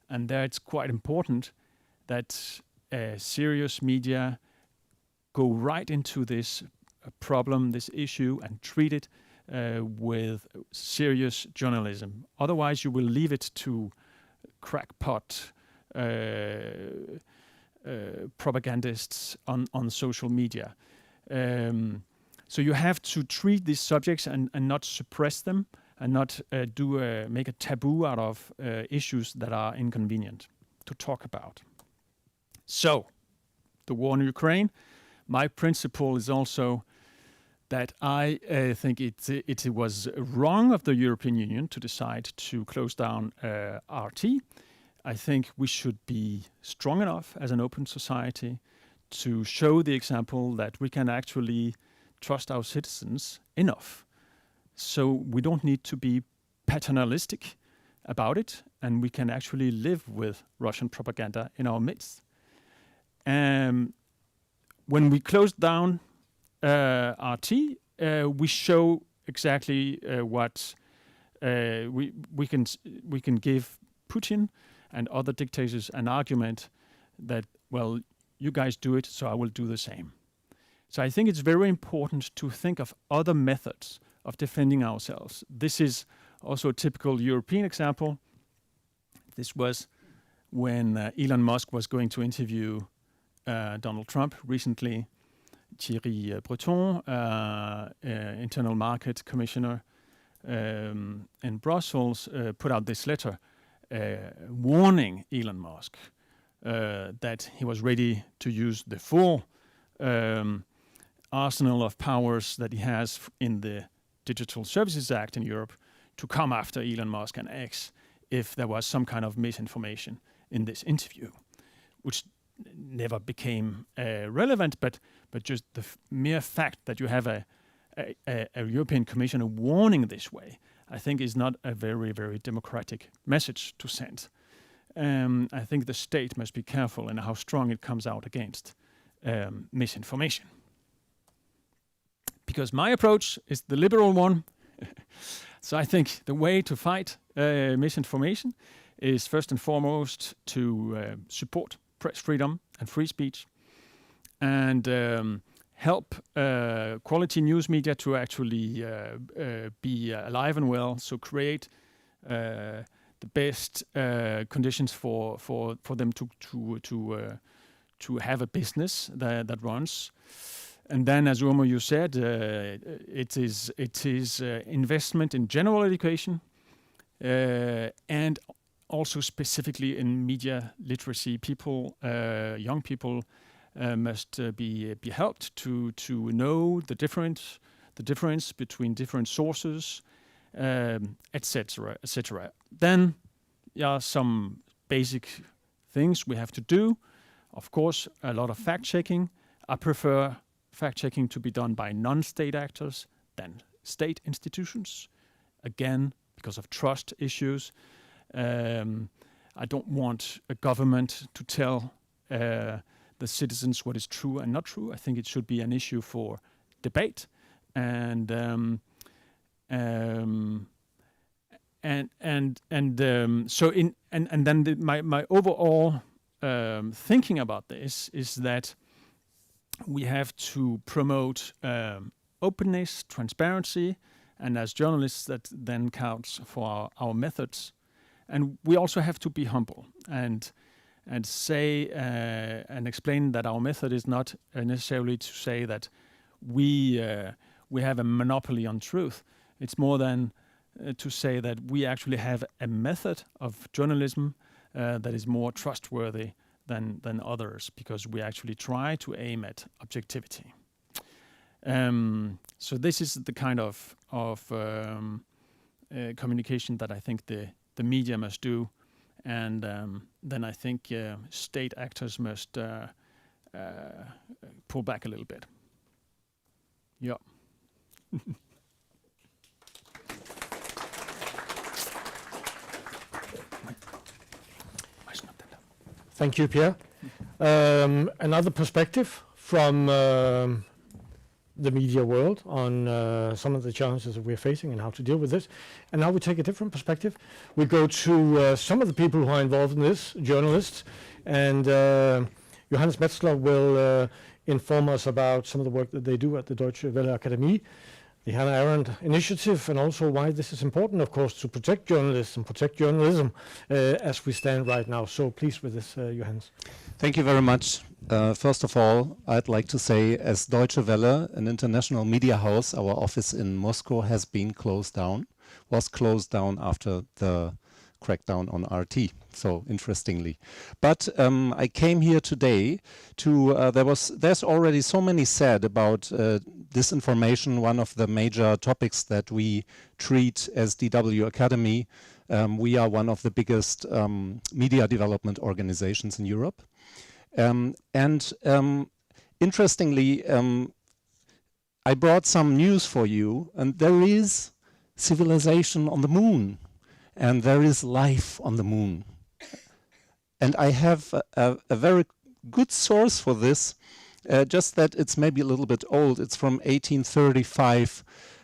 And there it's quite important that serious media go right into this problem, this issue, and treat it with serious journalism. Otherwise, you will leave it to crackpot propagandists on social media. So you have to treat these subjects and not suppress them, and not make a taboo out of issues that are inconvenient to talk about. So, the war in Ukraine, my principle is also that I think it was wrong of the European Union to decide to close down RT. I think we should be strong enough as an open society to show the example that we can actually trust our citizens enough. So we don't need to be paternalistic about it, and we can actually live with Russian propaganda in our midst. When we closed down RT, we show exactly what we can give Putin and other dictators an argument that, well, you guys do it, so I will do the same. So I think it's very important to think of other methods of defending ourselves. This is also a typical European example. This was when Elon Musk was going to interview Donald Trump recently. Thierry Breton, Internal Market Commissioner in Brussels, put out this letter warning Elon Musk that he was ready to use the full arsenal of powers that he has in the Digital Services Act in Europe to come after Elon Musk and X if there was some kind of misinformation in this interview, which never became relevant, but just the mere fact that you have a European Commissioner warning this way, I think is not a very, very democratic message to send. I think the state must be careful in how strong it comes out against misinformation. Because my approach is the liberal one. So I think the way to fight misinformation is first and foremost to support press freedom and free speech, and help quality news media to actually be alive and well. So create the best conditions for them to have a business that runs. And then, as Urmo, you said, it is investment in general education and also specifically in media literacy. People, young people, must be helped to know the difference between different sources, etc., etc. Then, some basic things we have to do. Of course, a lot of fact checking. I prefer fact-checking to be done by non-state actors than state institutions, again, because of trust issues. I don't want a government to tell the citizens what is true and not true. I think it should be an issue for debate, and then my overall thinking about this is that we have to promote openness, transparency, and as journalists, that then counts for our methods. And we also have to be humble and say and explain that our method is not necessarily to say that we have a monopoly on truth. It's more than to say that we actually have a method of journalism that is more trustworthy than others, because we actually try to aim at objectivity. So this is the kind of communication that I think the media must do, and then I think state actors must pull back a little bit. Yeah. Thank you, Pierre. Another perspective from the media world on some of the challenges that we're facing and how to deal with this. And now we take a different perspective. We go to some of the people who are involved in this, journalists, and Johannes Metzler will inform us about some of the work that they do at the Deutsche Welle Akademie, the Hannah Arendt initiative, and also why this is important, of course, to protect journalists and protect journalism as we stand right now. So please with this, Johannes. Thank you very much. First of all, I'd like to say, as Deutsche Welle, an international media house, our office in Moscow has been closed down, was closed down after the crackdown on RT, so interestingly. But I came here today to, there's already so many said about disinformation, one of the major topics that we treat as DW Academy. We are one of the biggest media development organizations in Europe. Interestingly, I brought some news for you, and there is civilization on the moon, and there is life on the moon. And I have a very good source for this, just that it's maybe a little bit old. It's from 1835,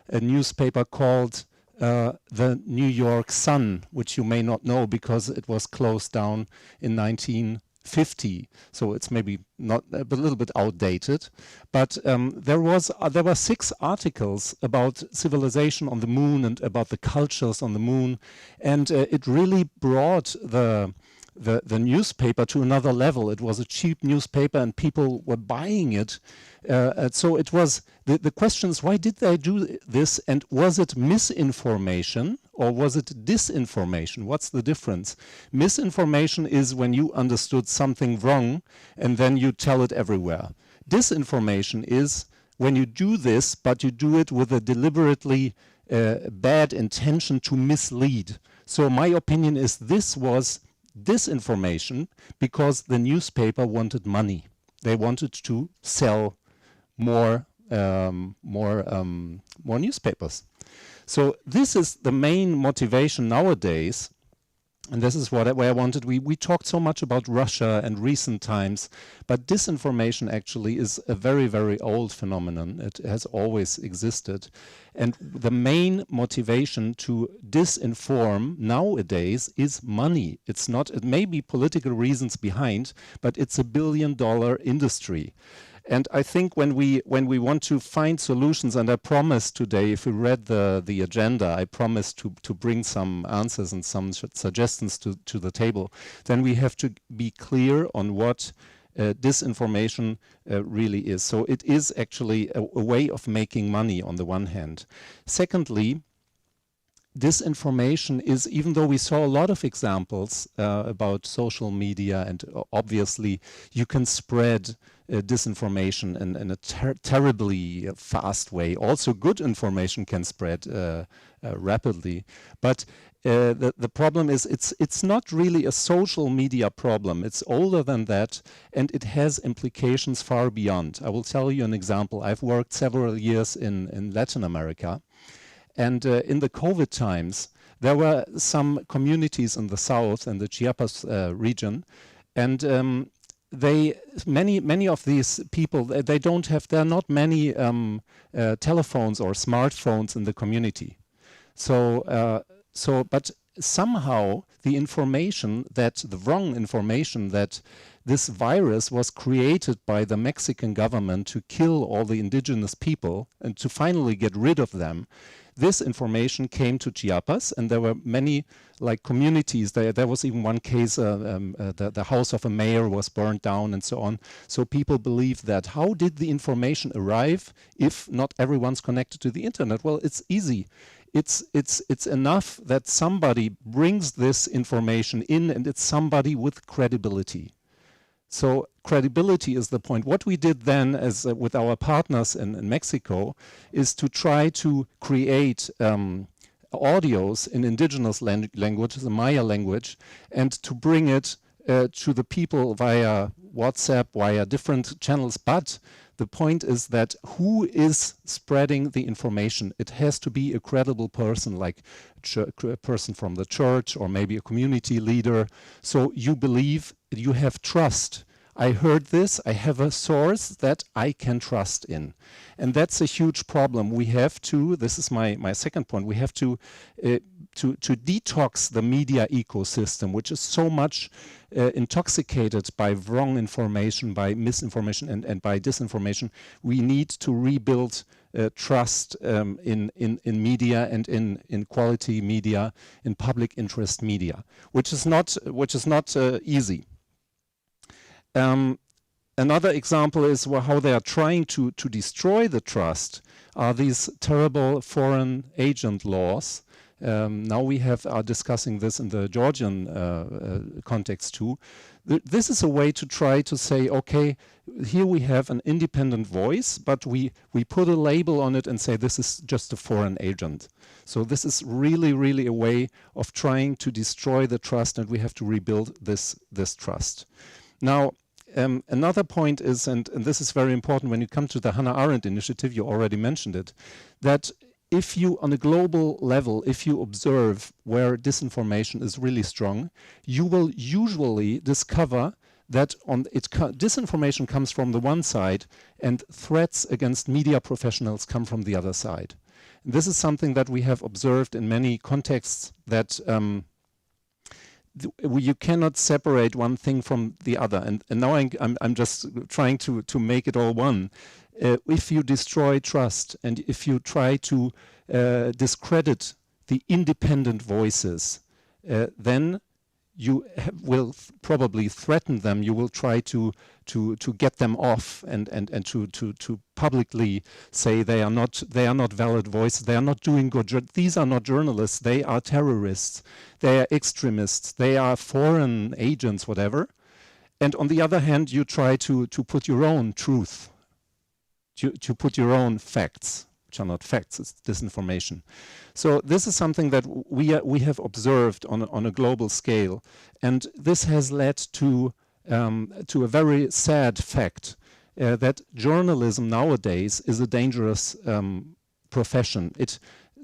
a newspaper called the New York Sun, which you may not know because it was closed down in 1950. So it's maybe not a little bit outdated, but there were 6 articles about civilization on the moon and about the cultures on the moon, and it really brought the the newspaper to another level. It was a cheap newspaper and people were buying it. So it was, the question is, why did they do this? And was it misinformation or was it disinformation? What's the difference? Misinformation is when you understood something wrong and then you tell it everywhere. Disinformation is when you do this, but you do it with a deliberately bad intention to mislead. So my opinion is this was disinformation because the newspaper wanted money. They wanted to sell more newspapers. So this is the main motivation nowadays, and this is where I wanted. We talked so much about Russia and recent times, but disinformation actually is a very, very old phenomenon. It has always existed. And the main motivation to disinform nowadays is money. It's not, it may be political reasons behind, but it's a billion-dollar industry. And I think when we want to find solutions, and I promised today, if you read the agenda, I promised to bring some answers and some suggestions to the table, then we have to be clear on what disinformation really is. So it is actually a way of making money on the one hand. Secondly, disinformation is, even though we saw a lot of examples about social media, and obviously you can spread disinformation in a terribly fast way. Also good information can spread rapidly. But the problem is it's not really a social media problem. It's older than that, and it has implications far beyond. I will tell you an example. I've worked several years in Latin America. And in the COVID times, there were some communities in the south and the Chiapas region, and many of these people, there are not many telephones or smartphones in the community. But somehow the wrong information that this virus was created by the Mexican government to kill all the indigenous people and to finally get rid of them. This information came to Chiapas, and there were many communities. There was even one case, the house of a mayor was burned down and so on. So people believe that. How did the information arrive if not everyone's connected to the internet? Well, it's easy. It's enough that somebody brings this information in, and it's somebody with credibility. So credibility is the point. What we did then with our partners in Mexico is to try to create audios in indigenous language, the Maya language, and to bring it to the people via WhatsApp, via different channels. But the point is that who is spreading the information? It has to be a credible person, like a person from the church or maybe a community leader. So you believe, you have trust. I heard this, I have a source that I can trust in. And that's a huge problem. We have to, this is my second point, we have to detox the media ecosystem, which is so much intoxicated by wrong information, by misinformation and by disinformation. We need to rebuild trust in media and in quality media, in public interest media, which is not easy. Another example is how they are trying to destroy the trust are these terrible foreign agent laws. Now we are discussing this in the Georgian context too. This is a way to try to say, okay, here we have an independent voice, but we put a label on it and say this is just a foreign agent. So this is really, really a way of trying to destroy the trust, and we have to rebuild this trust. Now, another point is, and this is very important when you come to the Hannah Arendt initiative, you already mentioned it, that if you, on a global level, if you observe where disinformation is really strong, you will usually discover that disinformation comes from the one side and threats against media professionals come from the other side. And this is something that we have observed in many contexts, that you cannot separate one thing from the other. And now I'm just trying to make it all one. If you destroy trust and if you try to discredit the independent voices, then you will probably threaten them. You will try to get them off and to publicly say they are not valid voices. They are not doing good. These are not journalists. They are terrorists. They are extremists. They are foreign agents, whatever. And on the other hand, you try to put your own truth, to put your own facts, which are not facts. It's disinformation. So this is something that we have observed on a global scale, and this has led to a very sad fact that journalism nowadays is a dangerous profession.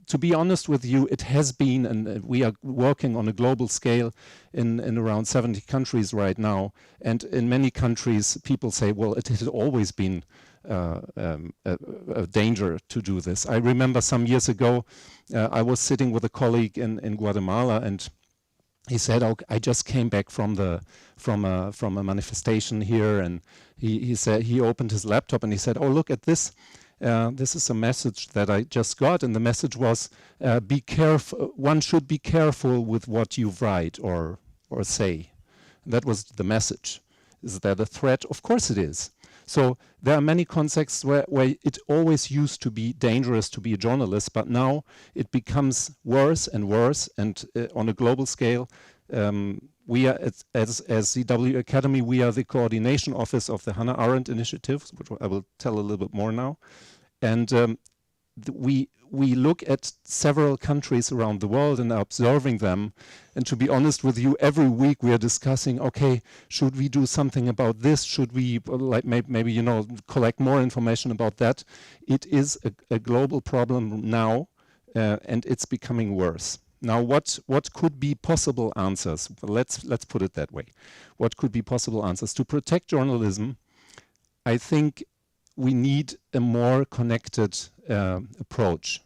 To be honest with you, it has been, and we are working on a global scale in around 70 countries right now, and in many countries people say, well, it has always been a danger to do this. I remember some years ago, I was sitting with a colleague in Guatemala, and he said, "Oh, I just came back from a manifestation here," and he said he opened his laptop and he said, "Oh, look at this. This is a message that I just got, and the message was, be careful. One should be careful with what you write or say." And that was the message. Is that a threat? Of course it is. So there are many contexts where it always used to be dangerous to be a journalist, but now it becomes worse and worse. And on a global scale, we are, as CW Academy, we are the coordination office of the Hannah Arendt initiative, which I will tell a little bit more now. And we look at several countries around the world and are observing them. And to be honest with you, every week we are discussing, okay, should we do something about this? Should we maybe collect more information about that? It is a global problem now, and it's becoming worse. Now, what could be possible answers? Well, let's put it that way. What could be possible answers? To protect journalism, I think we need a more connected approach.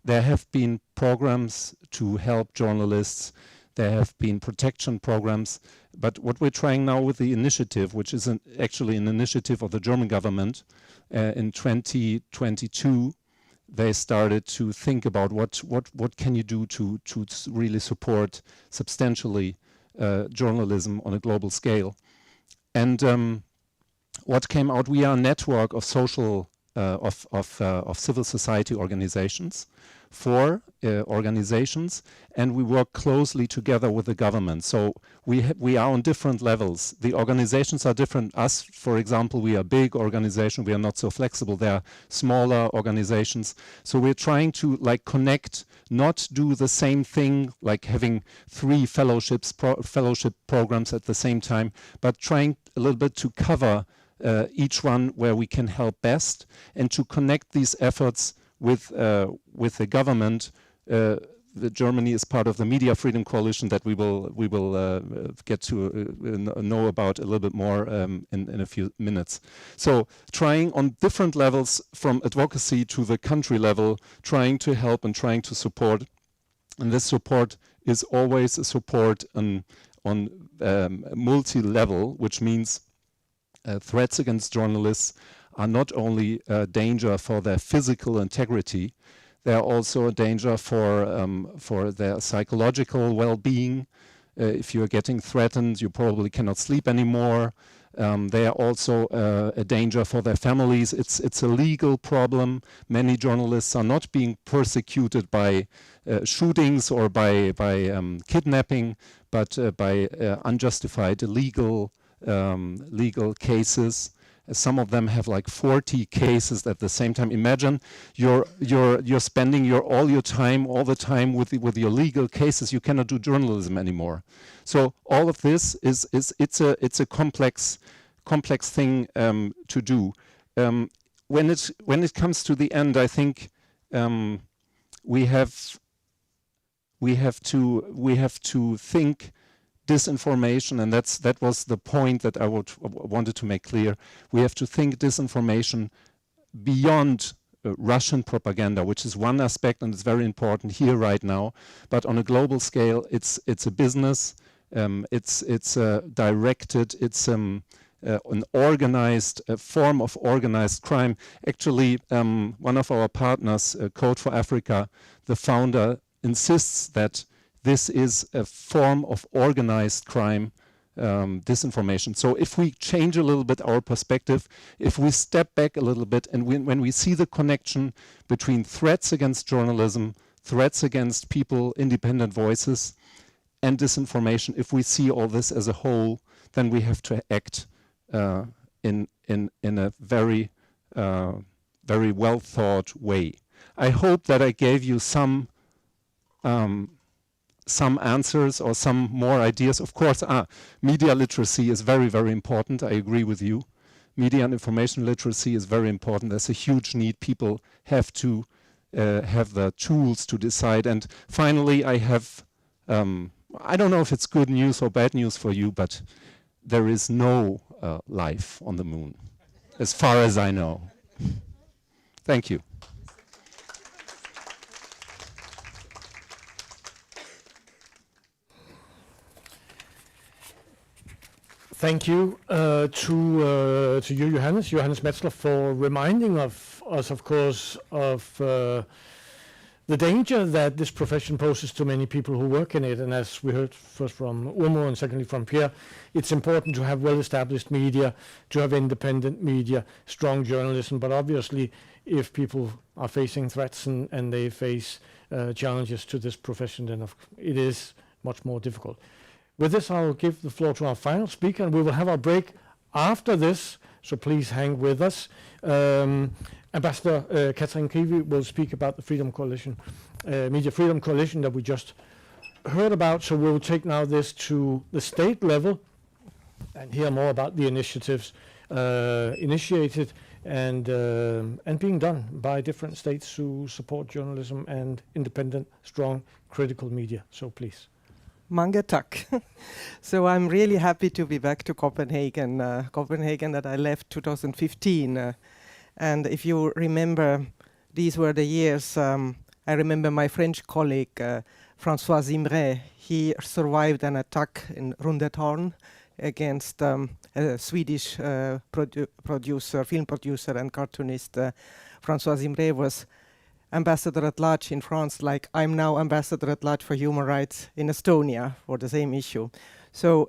There have been programs to help journalists. There have been protection programs. But what we're trying now with the initiative, which is actually an initiative of the German government, in 2022, they started to think about what can you do to really support substantially journalism on a global scale. And what came out, we are a network of social of civil society organizations, 4 organizations, and we work closely together with the government. So we are on different levels. The organizations are different. Us, for example, we are a big organization. We are not so flexible. They are smaller organizations. So we're trying to connect, not do the same thing, like having 3 fellowship programs at the same time, but trying a little bit to cover each one where we can help best, and to connect these efforts with the government. The Germany is part of the Media Freedom Coalition that we will get to know about a little bit more in a few minutes. So trying on different levels, from advocacy to the country level, trying to help and trying to support. And this support is always a support on multi-level, which means threats against journalists are not only a danger for their physical integrity, they are also a danger for their psychological well-being. If you're getting threatened, you probably cannot sleep anymore. They are also a danger for their families. It's a legal problem. Many journalists are not being persecuted by shootings or by kidnapping, but by unjustified legal cases. Some of them have 40 cases at the same time. Imagine you're spending all the time with your legal cases. You cannot do journalism anymore. So all of this it's a complex thing to do. When it comes to the end, I think we have to think disinformation, and that was the point that I wanted to make clear. We have to think disinformation beyond Russian propaganda, which is one aspect, and it's very important here right now. But on a global scale, it's a business. It's directed. It's an organized form of organized crime. Actually, one of our partners, Code for Africa, the founder, insists that this is a form of organized crime, disinformation. So if we change a little bit our perspective, if we step back a little bit, and when we see the connection between threats against journalism, threats against people, independent voices, and disinformation, if we see all this as a whole, then we have to act in a very very well thought way. I hope that I gave you some answers or some more ideas. Of course, media literacy is very, very important. I agree with you. Media and information literacy is very important. There's a huge need. People have to have the tools to decide. And finally, I have, I don't know if it's good news or bad news for you, but there is no life on the moon, as far as I know. Thank you. Thank you to you, Johannes Metzler, for reminding us, of course, of the danger that this profession poses to many people who work in it. And as we heard first from Urmo and secondly from Pierre, it's important to have well-established media, to have independent media, strong journalism. But obviously, if people are facing threats and they face challenges to this profession, then it is much more difficult. With this, I'll give the floor to our final speaker, and we will have our break after this, so please hang with us. Ambassador Katrin Kivi will speak about the Freedom Coalition, Media Freedom Coalition that we just heard about. So we'll take now this to the state level and hear more about the initiatives initiated and being done by different states who support journalism and independent, strong, critical media. So please. Mange tak. So I'm really happy to be back to Copenhagen. Copenhagen that I left 2015. And if you remember, these were the years, I remember my French colleague, François Zimret, he survived an attack in Rundetårn against a Swedish film producer and cartoonist. François Zimret was ambassador at large in France, like I'm now ambassador at large for human rights in Estonia for the same issue. So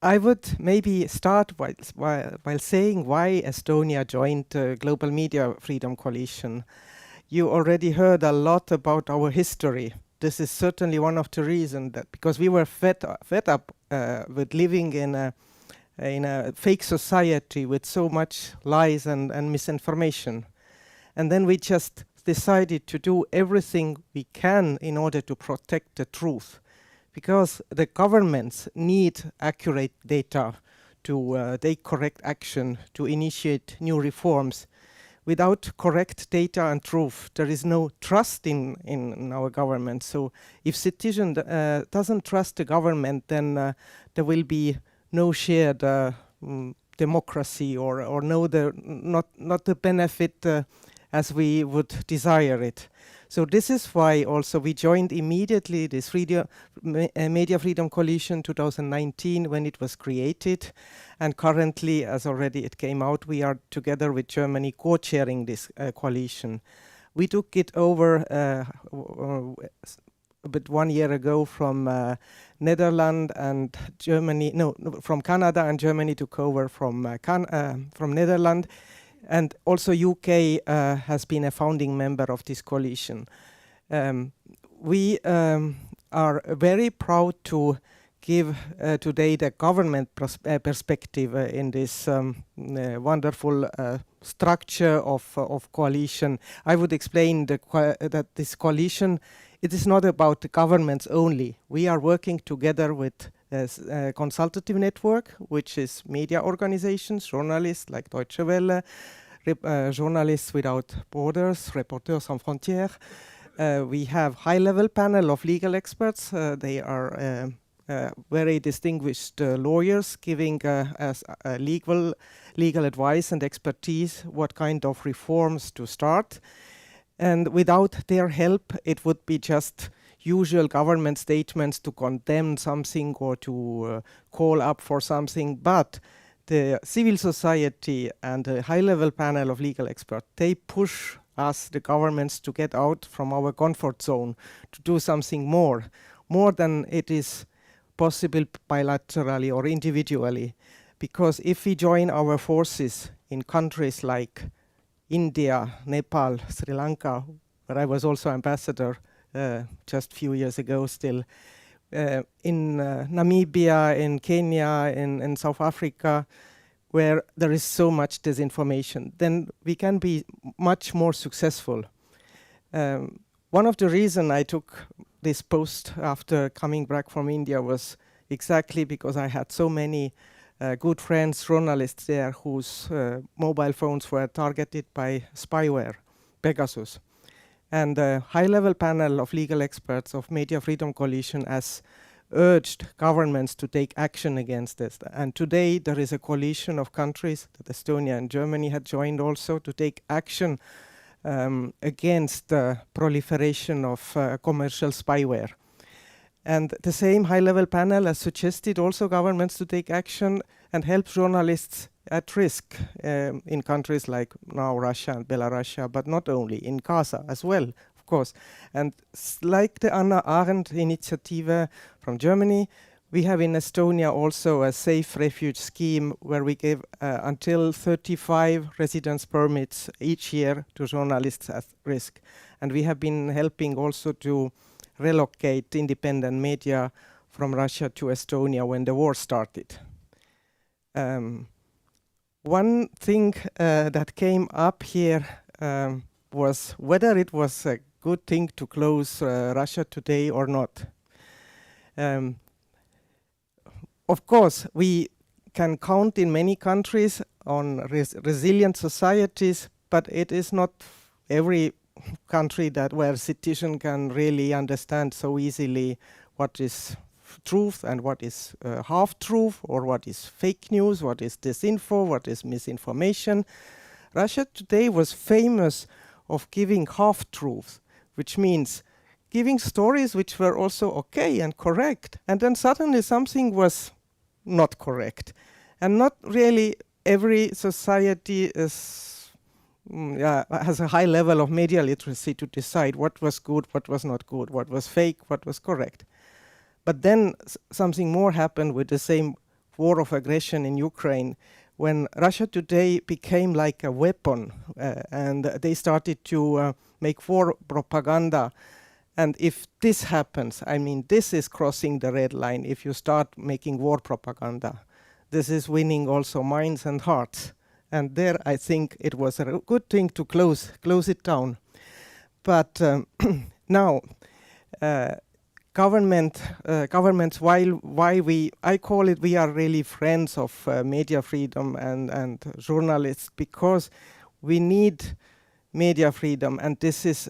I would maybe start while saying why Estonia joined the Global Media Freedom Coalition. You already heard a lot about our history. This is certainly one of the reasons, that because we were fed up with living in a fake society with so much lies and misinformation. And then we just decided to do everything we can in order to protect the truth, because the governments need accurate data to take correct action, to initiate new reforms. Without correct data and truth, there is no trust in our government. So if citizen doesn't trust the government, then there will be no shared democracy or not the benefit as we would desire it. So this is why also we joined immediately this Media Freedom Coalition 2019 when it was created. And currently, as already it came out, we are together with Germany co-chairing this coalition. We took it over about 1 year ago from Netherlands and Germany, from Canada, and Germany took over from Netherlands. And also UK has been a founding member of this coalition. We are very proud to give today the government perspective in this wonderful structure of coalition. I would explain that this coalition, it is not about the governments only. We are working together with a consultative network, which is media organizations, journalists like Deutsche Welle, Journalists Without Borders, Reporters Sans Frontières. We have high-level panel of legal experts. They are very distinguished lawyers giving us legal advice and expertise, what kind of reforms to start. And without their help, it would be just usual government statements to condemn something or to call up for something. But the civil society and the high-level panel of legal experts, they push us, the governments, to get out from our comfort zone, to do something more than it is possible bilaterally or individually. Because if we join our forces in countries like India, Nepal, Sri Lanka, where I was also ambassador just a few years ago still, in Namibia, in Kenya, in South Africa, where there is so much disinformation, then we can be much more successful. One of the reasons I took this post after coming back from India was exactly because I had so many good friends, journalists there, whose mobile phones were targeted by spyware, Pegasus. And a high-level panel of legal experts of Media Freedom Coalition has urged governments to take action against this. And today there is a coalition of countries that Estonia and Germany had joined also to take action against the proliferation of commercial spyware. And the same high-level panel has suggested also governments to take action and help journalists at risk in countries like now Russia and Belarus, but not only, in Gaza as well, of course. And like the Anna Arendt initiative from Germany, we have in Estonia also a safe refuge scheme where we give until 35 residence permits each year to journalists at risk. And we have been helping also to relocate independent media from Russia to Estonia when the war started. One thing that came up here was whether it was a good thing to close Russia today or not. Of course, we can count in many countries on resilient societies, but it is not every country where citizen can really understand so easily what is truth and what is half-truth, or what is fake news, what is disinfo, what is misinformation. Russia today was famous of giving half-truths, which means giving stories which were also okay and correct, and then suddenly something was not correct. And not really every society has a high level of media literacy to decide what was good, what was not good, what was fake, what was correct. But then something more happened with the same war of aggression in Ukraine, when Russia today became like a weapon, and they started to make war propaganda. And if this happens, I mean, this is crossing the red line. If you start making war propaganda, this is winning also minds and hearts. And there, I think it was a good thing to close it down. But now, governments, I call it, we are really friends of media freedom and journalists, because we need media freedom, and this is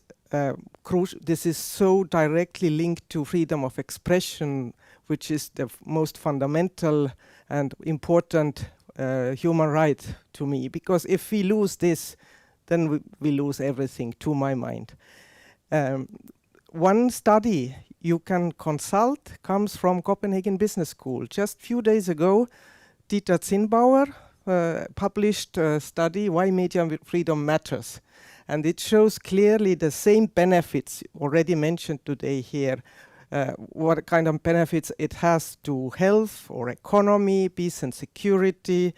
crucial. This is so directly linked to freedom of expression, which is the most fundamental and important human right to me. Because if we lose this, then we lose everything, to my mind. One study you can consult comes from Copenhagen Business School. Just a few days ago, Dieter Zinnbauer published a study, Why Media Freedom Matters. And it shows clearly the same benefits already mentioned today here, what kind of benefits it has to health or economy, peace and security.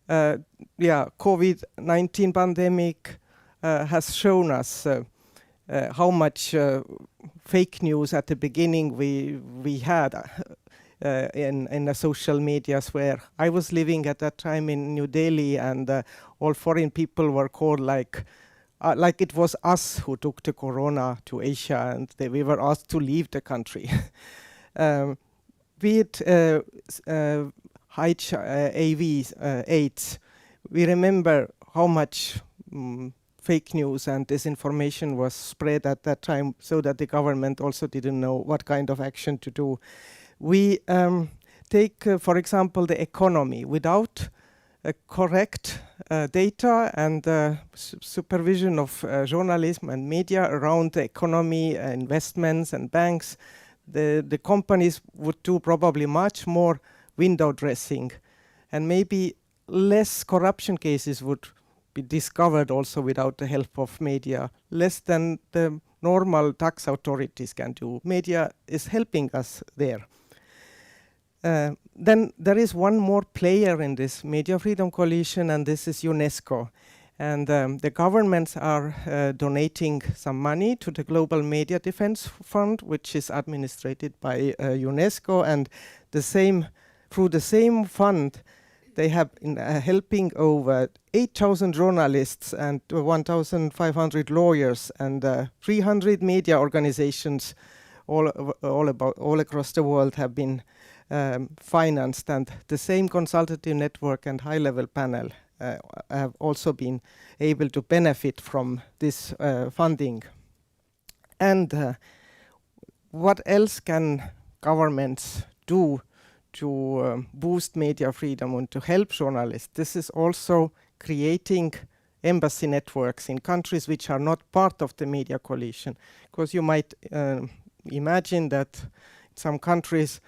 COVID-19 pandemic has shown us how much fake news at the beginning we had in the social medias, where I was living at that time in New Delhi, and all foreign people were called like it was us who took the corona to Asia, and we were asked to leave the country. Be it AIDS, we remember how much fake news and disinformation was spread at that time, so that the government also didn't know what kind of action to do. We take, for example, the economy. Without correct data and supervision of journalism and media around the economy, investments and banks, the companies would do probably much more window dressing, and maybe less corruption cases would be discovered also without the help of media, less than the normal tax authorities can do. Media is helping us there. Then there is one more player in this Media Freedom Coalition, and this is UNESCO. And the governments are donating some money to the Global Media Defense Fund, which is administrated by UNESCO, and through the same fund, they have been helping over 8,000 journalists and 1,500 lawyers and 300 media organizations all across the world have been financed, and the same consultative network and high-level panel have also been able to benefit from this funding. And what else can governments do to boost media freedom and to help journalists? This is also creating embassy networks in countries which are not part of the media coalition. Because you might imagine that some countries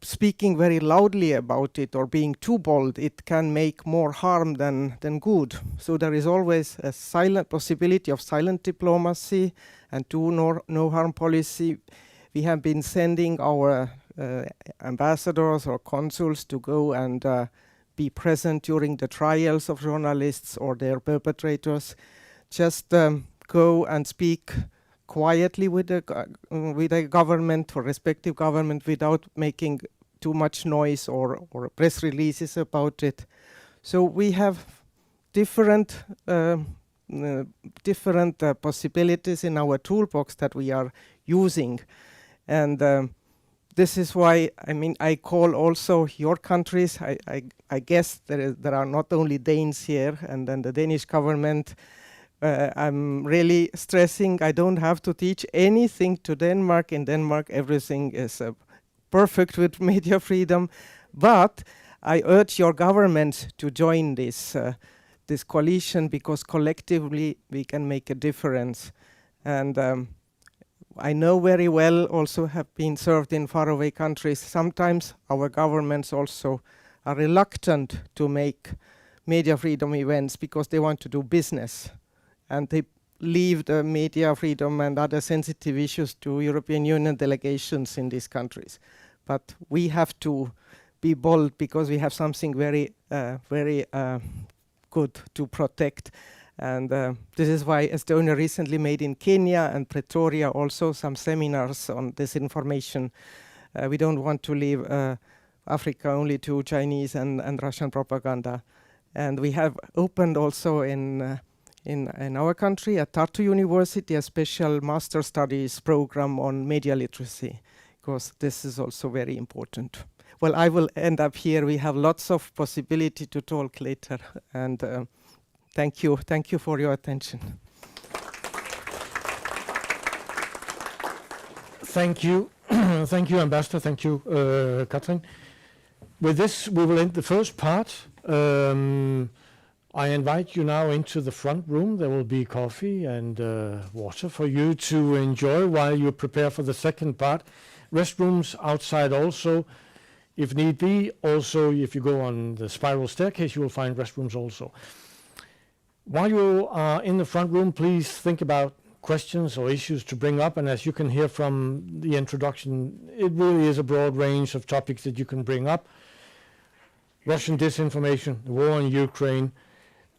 speaking very loudly about it or being too bold, it can make more harm than good. So there is always a silent possibility of silent diplomacy and no harm policy. We have been sending our ambassadors or consuls to go and be present during the trials of journalists or their perpetrators. Just go and speak quietly with the government or respective government without making too much noise or press releases about it. So we have different possibilities in our toolbox that we are using. And this is why, I call also your countries. I guess there are not only Danes here, and then the Danish government. I'm really stressing I don't have to teach anything to Denmark. In Denmark, everything is perfect with media freedom. But I urge your government to join this coalition, because collectively we can make a difference. And I know very well, also have been served in faraway countries. Sometimes our governments also are reluctant to make media freedom events because they want to do business. And they leave the media freedom and other sensitive issues to European Union delegations in these countries. But we have to be bold because we have something very good to protect. And this is why Estonia recently made in Kenya and Pretoria also some seminars on disinformation. We don't want to leave Africa only to Chinese and Russian propaganda. And we have opened also in our country at Tartu University a special master studies program on media literacy, because this is also very important. Well, I will end up here. We have lots of possibility to talk later, and thank you for your attention. Thank you. Thank you, Ambassador. Thank you, Katrin. With this, we will end the first part. I invite you now into the front room. There will be coffee and water for you to enjoy while you prepare for the second part. Restrooms outside also, if need be. Also, if you go on the spiral staircase, you will find restrooms also. While you are in the front room, please think about questions or issues to bring up. And as you can hear from the introduction, it really is a broad range of topics that you can bring up. Russian disinformation, the war in Ukraine,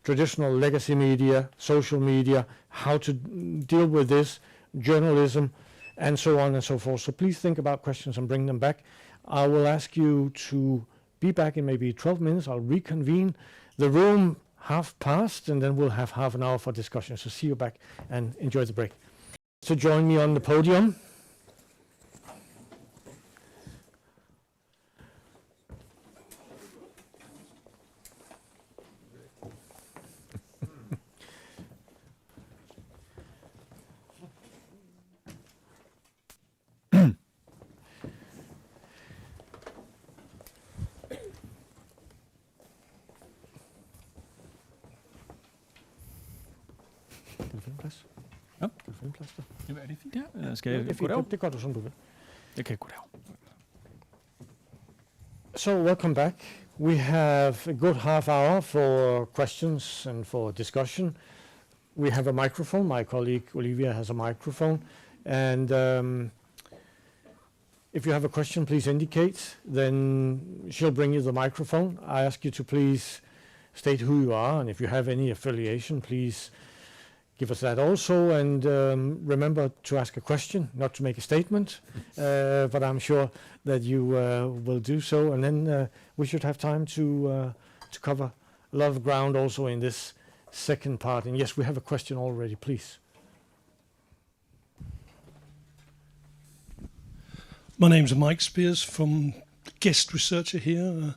traditional legacy media, social media, how to deal with this, journalism, and so on and so forth. So please think about questions and bring them back. I will ask you to be back in maybe 12 minutes. I'll reconvene the room past, and then we'll have half an hour for discussion. So see you back and enjoy the break. To join me on the podium. Ja. Kan du finde plads der? Jamen, er det fint her? Eller skal Ja, jeg det er gå derover? fint. Det gør du, som du vil. Jeg kan gå derover. So welcome back. We have a good half hour for questions and for discussion. We have a microphone. My colleague Olivia has a microphone. And if you have a question, please indicate. Then she'll bring you the microphone. I ask you to please state who you are, and if you have any affiliation, please give us that also. And remember to ask a question, not to make a statement. But I'm sure that you will do so. And then we should have time to cover a lot of ground also in this second part. And yes, we have a question already, please. My name's Mike Spears, from guest researcher here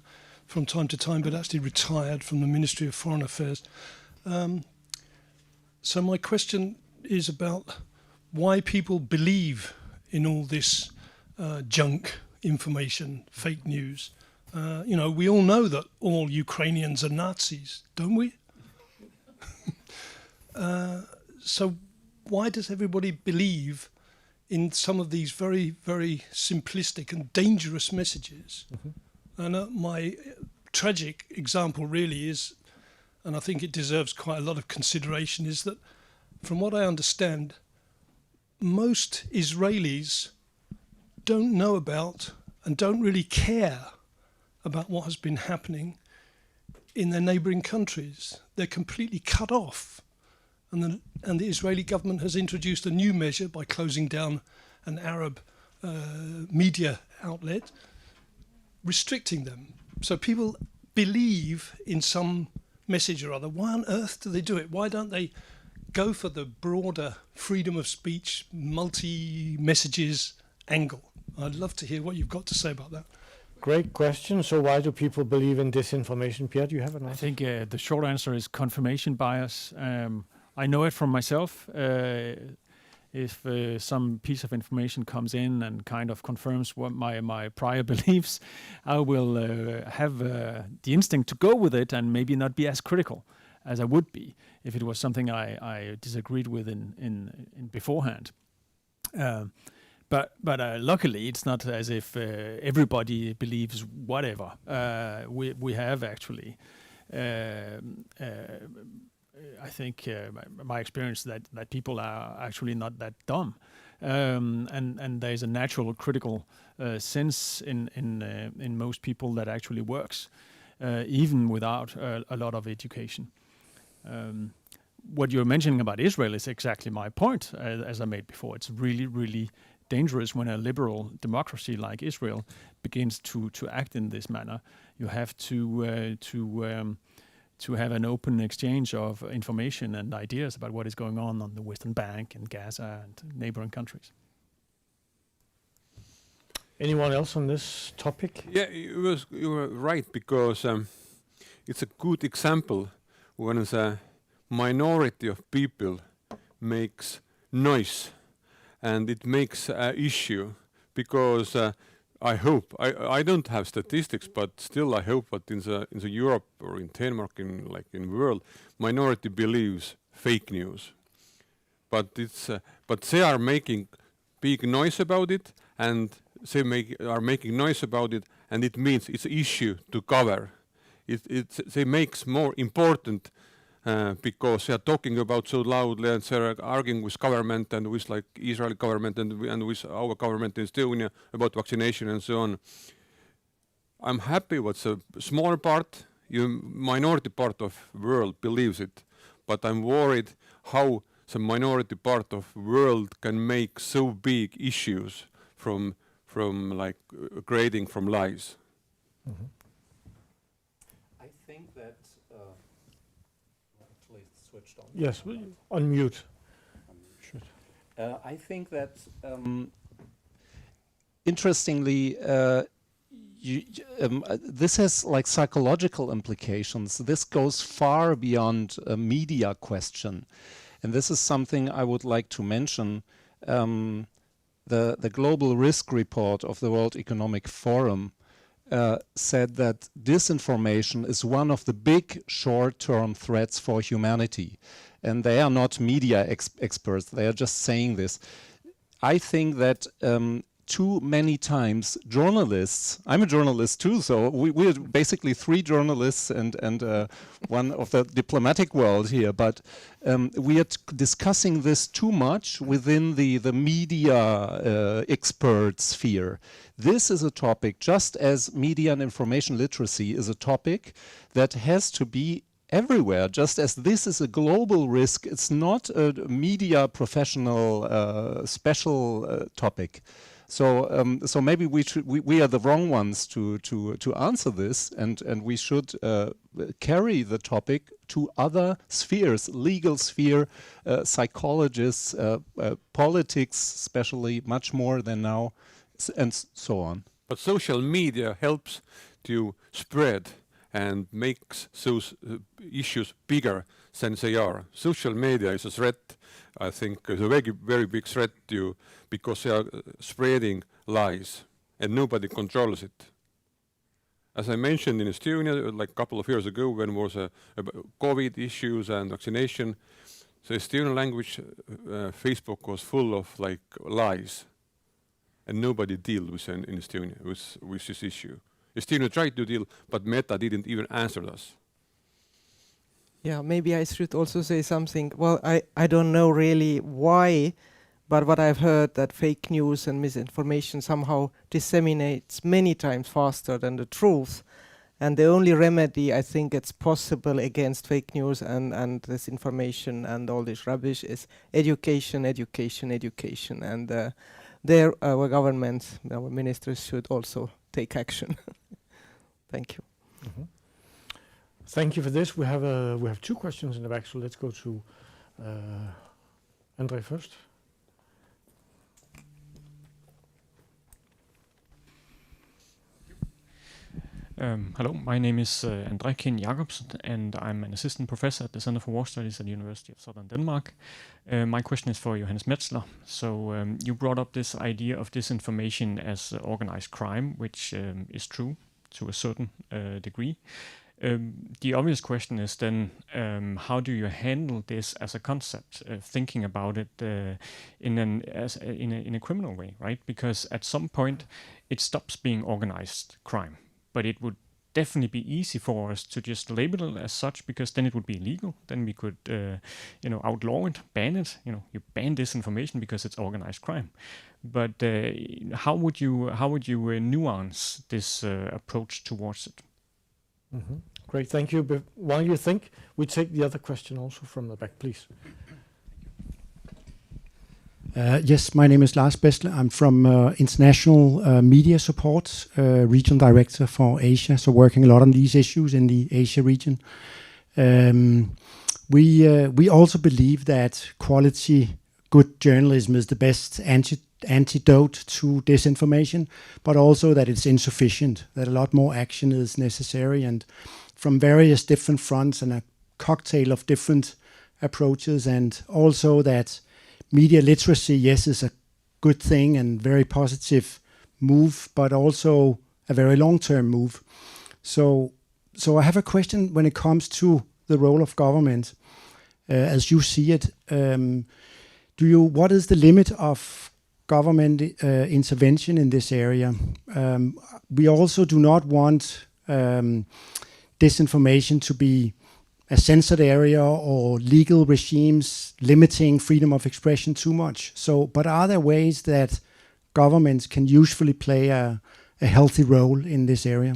from time to time, but actually retired from the Ministry of Foreign Affairs. So my question is about why people believe in all this junk information, fake news. You know, we all know that all Ukrainians are Nazis, don't we? So why does everybody believe in some of these very, very simplistic and dangerous messages? Mm-hmm. And my tragic example really is, and I think it deserves quite a lot of consideration, is that from what I understand, most Israelis don't know about and don't really care about what has been happening in their neighbouring countries. They're completely cut off. And the Israeli government has introduced a new measure by closing down an Arab media outlet, restricting them. So people believe in some message or other. Why on earth do they do it? Why don't they go for the broader freedom of speech, multi-messages angle? I'd love to hear what you've got to say about that. Great question. So why do people believe in disinformation? Pierre, do you have an answer? I think the short answer is confirmation bias. I know it from myself. If some piece of information comes in and kind of confirms what my prior beliefs, I will have the instinct to go with it and maybe not be as critical as I would be if it was something I disagreed with in beforehand. But luckily, it's not as if everybody believes whatever. We have actually. I think my experience that people are actually not that dumb, and there's a natural critical sense in most people that actually works, even without a lot of education. What you're mentioning about Israel is exactly my point, as I made before. It's really, really dangerous when a liberal democracy like Israel begins to act in this manner. You have to have an open exchange of information and ideas about what is going on the Western Bank and Gaza and neighboring countries. Anyone else on this topic? Yeah, you were right, because it's a good example when a minority of people makes noise, and it makes an issue, because I hope, I don't have statistics, but still I hope that in the Europe or in Denmark, in world, minority believes fake news, but but they are making big noise about it, and are making noise about it, and it means it's an issue to cover. They makes more important because they are talking about so loudly, and they are arguing with government and with like Israeli government and with our government in Estonia about vaccination and so on. I'm happy what the smaller part, minority part of world believes it, but I'm worried how the minority part of world can make so big issues from like creating from lies. Mm-hmm. I think that actually it's switched on. Yes, unmute. I think that interestingly, this has like psychological implications. This goes far beyond a media question, and this is something I would like to mention. The Global Risk Report of the World Economic Forum said that disinformation is one of the big short-term threats for humanity. And they are not media experts, they are just saying this. I think that too many times journalists. I'm a journalist too, so we're basically three journalists and one of the diplomatic world here. But we are discussing this too much within the media expert sphere. This is a topic, just as media and information literacy is a topic that has to be everywhere, just as this is a global risk. It's not a media professional special topic. So maybe we are the wrong ones to answer this, and we should carry the topic to other spheres, legal sphere, psychologists, politics, especially much more than now, and so on. But social media helps to spread and makes those issues bigger than they are. Social media is a threat, I think, is a very, very big threat to you, because they are spreading lies and nobody controls it. As I mentioned in Estonia, like a couple of years ago, when there was COVID issues and vaccination, the Estonian language Facebook was full of like lies, and nobody dealt with in Estonia with this issue. Estonia tried to deal, but Meta didn't even answer us. Yeah, maybe I should also say something. Well, I don't know really why, but what I've heard that fake news and misinformation somehow disseminates many times faster than the truth. And the only remedy I think it's possible against fake news and disinformation and all this rubbish is education, education, education. And there our governments, our ministers should also take action. Thank you. Mm-hmm. Thank you for this. We have two questions in the back, so let's go to Andre first. Hello, my name is Andre Ken Jacobsen, and I'm an assistant professor at the Center for War Studies at the University of Southern Denmark. My question is for Johannes Metzler. So you brought up this idea of disinformation as organized crime, which is true to a certain degree. The obvious question is then, how do you handle this as a concept, thinking about it in a criminal way, right? Because at some point it stops being organized crime, but it would definitely be easy for us to just label it as such, because then it would be illegal. Then we could, outlaw it, ban it. You ban disinformation because it's organized crime. But how would you nuance this approach towards it? Mm-hmm. Great, thank you. But while you think, we take the other question also from the back, please. Yes, my name is Lars Bessler. I'm from International Media Support, Regional Director for Asia, so working a lot on these issues in the Asia region. We also believe that quality, good journalism is the best antidote to disinformation, but also that it's insufficient, that a lot more action is necessary, and from various different fronts and a cocktail of different approaches, and also that media literacy, yes, is a good thing and very positive move, but also a very long-term move. So I have a question when it comes to the role of government, as you see it. What is the limit of government intervention in this area? We also do not want disinformation to be a censored area or legal regimes limiting freedom of expression too much. But are there ways that governments can usefully play a healthy role in this area?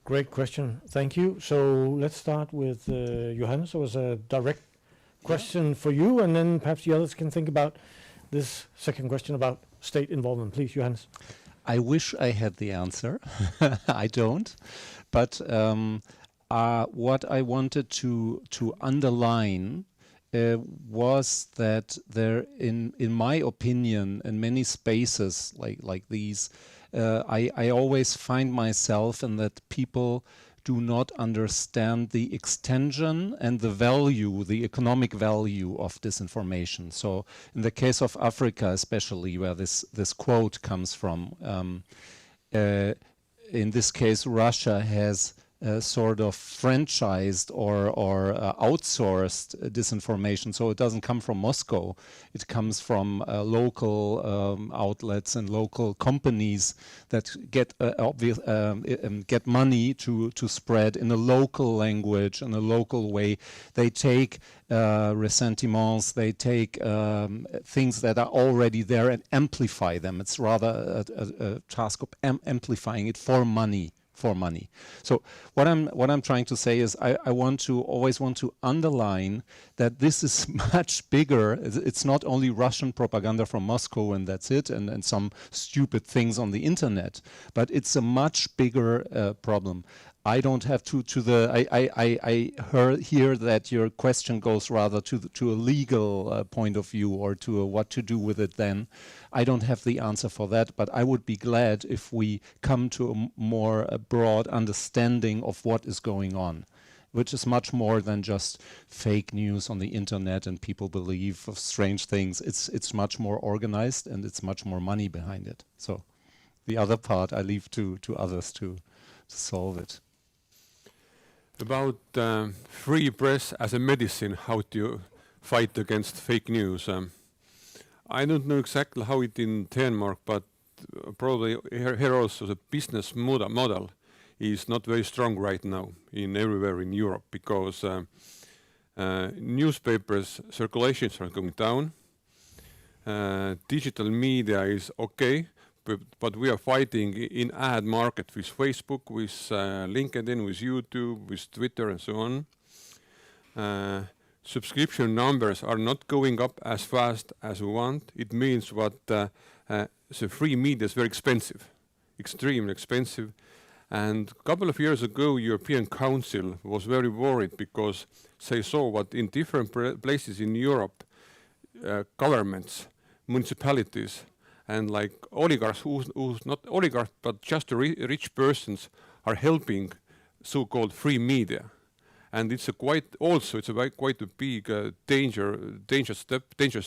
Great question, thank you. So let's start with Johannes. It was a direct question for you, and then perhaps the others can think about this second question about state involvement. Please, Johannes. I wish I had the answer. I don't. But what I wanted to underline was that there, in my opinion, in many spaces like these, I always find myself in that people do not understand the extension and the value, the economic value of disinformation. So in the case of Africa, especially where this quote comes from, in this case, Russia has sort of franchised or outsourced disinformation. So it doesn't come from Moscow. It comes from local outlets and local companies that get money to spread in a local language, in a local way. They take ressentiments, they take things that are already there and amplify them. It's rather a task of amplifying it for money. So what I'm trying to say is I always want to underline that this is much bigger. It's not only Russian propaganda from Moscow and that's it, and some stupid things on the internet, but it's a much bigger problem. I don't have I heard here that your question goes rather to a legal point of view or to what to do with it then. I don't have the answer for that, but I would be glad if we come to a more broad understanding of what is going on, which is much more than just fake news on the internet and people believe of strange things. It's much more organized and it's much more money behind it. So the other part I leave to others to solve it. About free press as a medicine, how to fight against fake news. I don't know exactly how it in Denmark, but probably here also the business model is not very strong right now in everywhere in Europe, because newspapers circulations are going down. Digital media is okay, but we are fighting in ad market with Facebook, with LinkedIn, with YouTube, with Twitter, and so on. Subscription numbers are not going up as fast as we want. It means the free media is very expensive, extremely expensive. And a couple of years ago, European Council was very worried because they saw what in different places in Europe, governments, municipalities, and like oligarchs, who's not oligarchs, but just rich persons, are helping so-called free media. And it's quite a big dangerous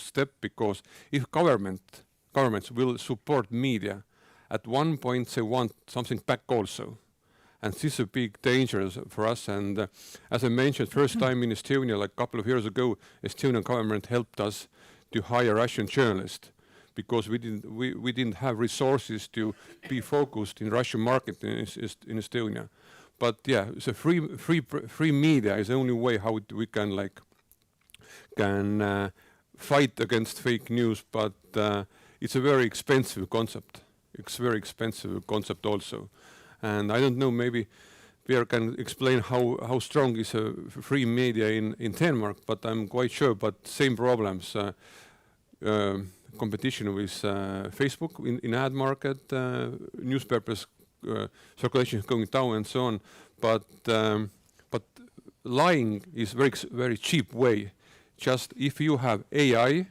step, because if governments will support media, at one point they want something back also. And this is a big danger for us. And as I mentioned, first time in Estonia, like a couple of years ago, Estonian government helped us to hire Russian journalists, because we didn't have resources to be focused in Russian market in Estonia. But yeah, so free media is the only way how we can fight against fake news. But it's a very expensive concept. It's very expensive concept also. And I don't know, maybe Pierre can explain how strong is free media in Denmark, but I'm quite sure. But same problems. Competition with Facebook in ad market, newspapers circulation is going down and so on. But lying is very cheap way. Just if you have AI,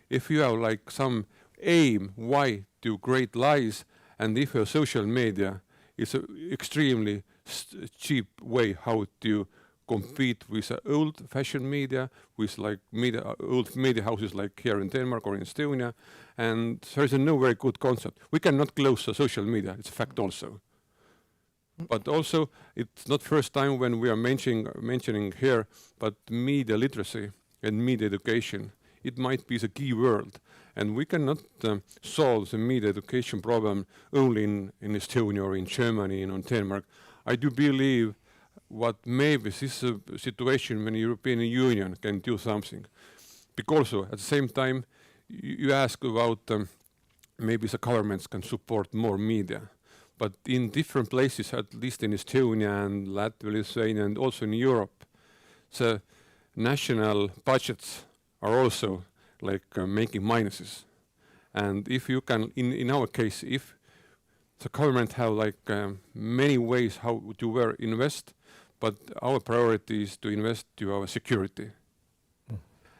if you have like some aim why to create lies, and if your social media is an extremely cheap way how to compete with old-fashioned media, with like old media houses like here in Denmark or in Estonia, and there is no very good concept. We cannot close the social media. It's a fact also. But also, it's not first time when we are mentioning here, but media literacy and media education. It might be the key word, and we cannot solve the media education problem only in Estonia or in Germany and in Denmark. I do believe what maybe this is a situation when the European Union can do something. Because at the same time, you ask about maybe the governments can support more media. But in different places, at least in Estonia and Latvia, Lithuania, and also in Europe, the national budgets are also making minuses. And if you can, in our case, if the government have many ways how to invest, but our priority is to invest to our security.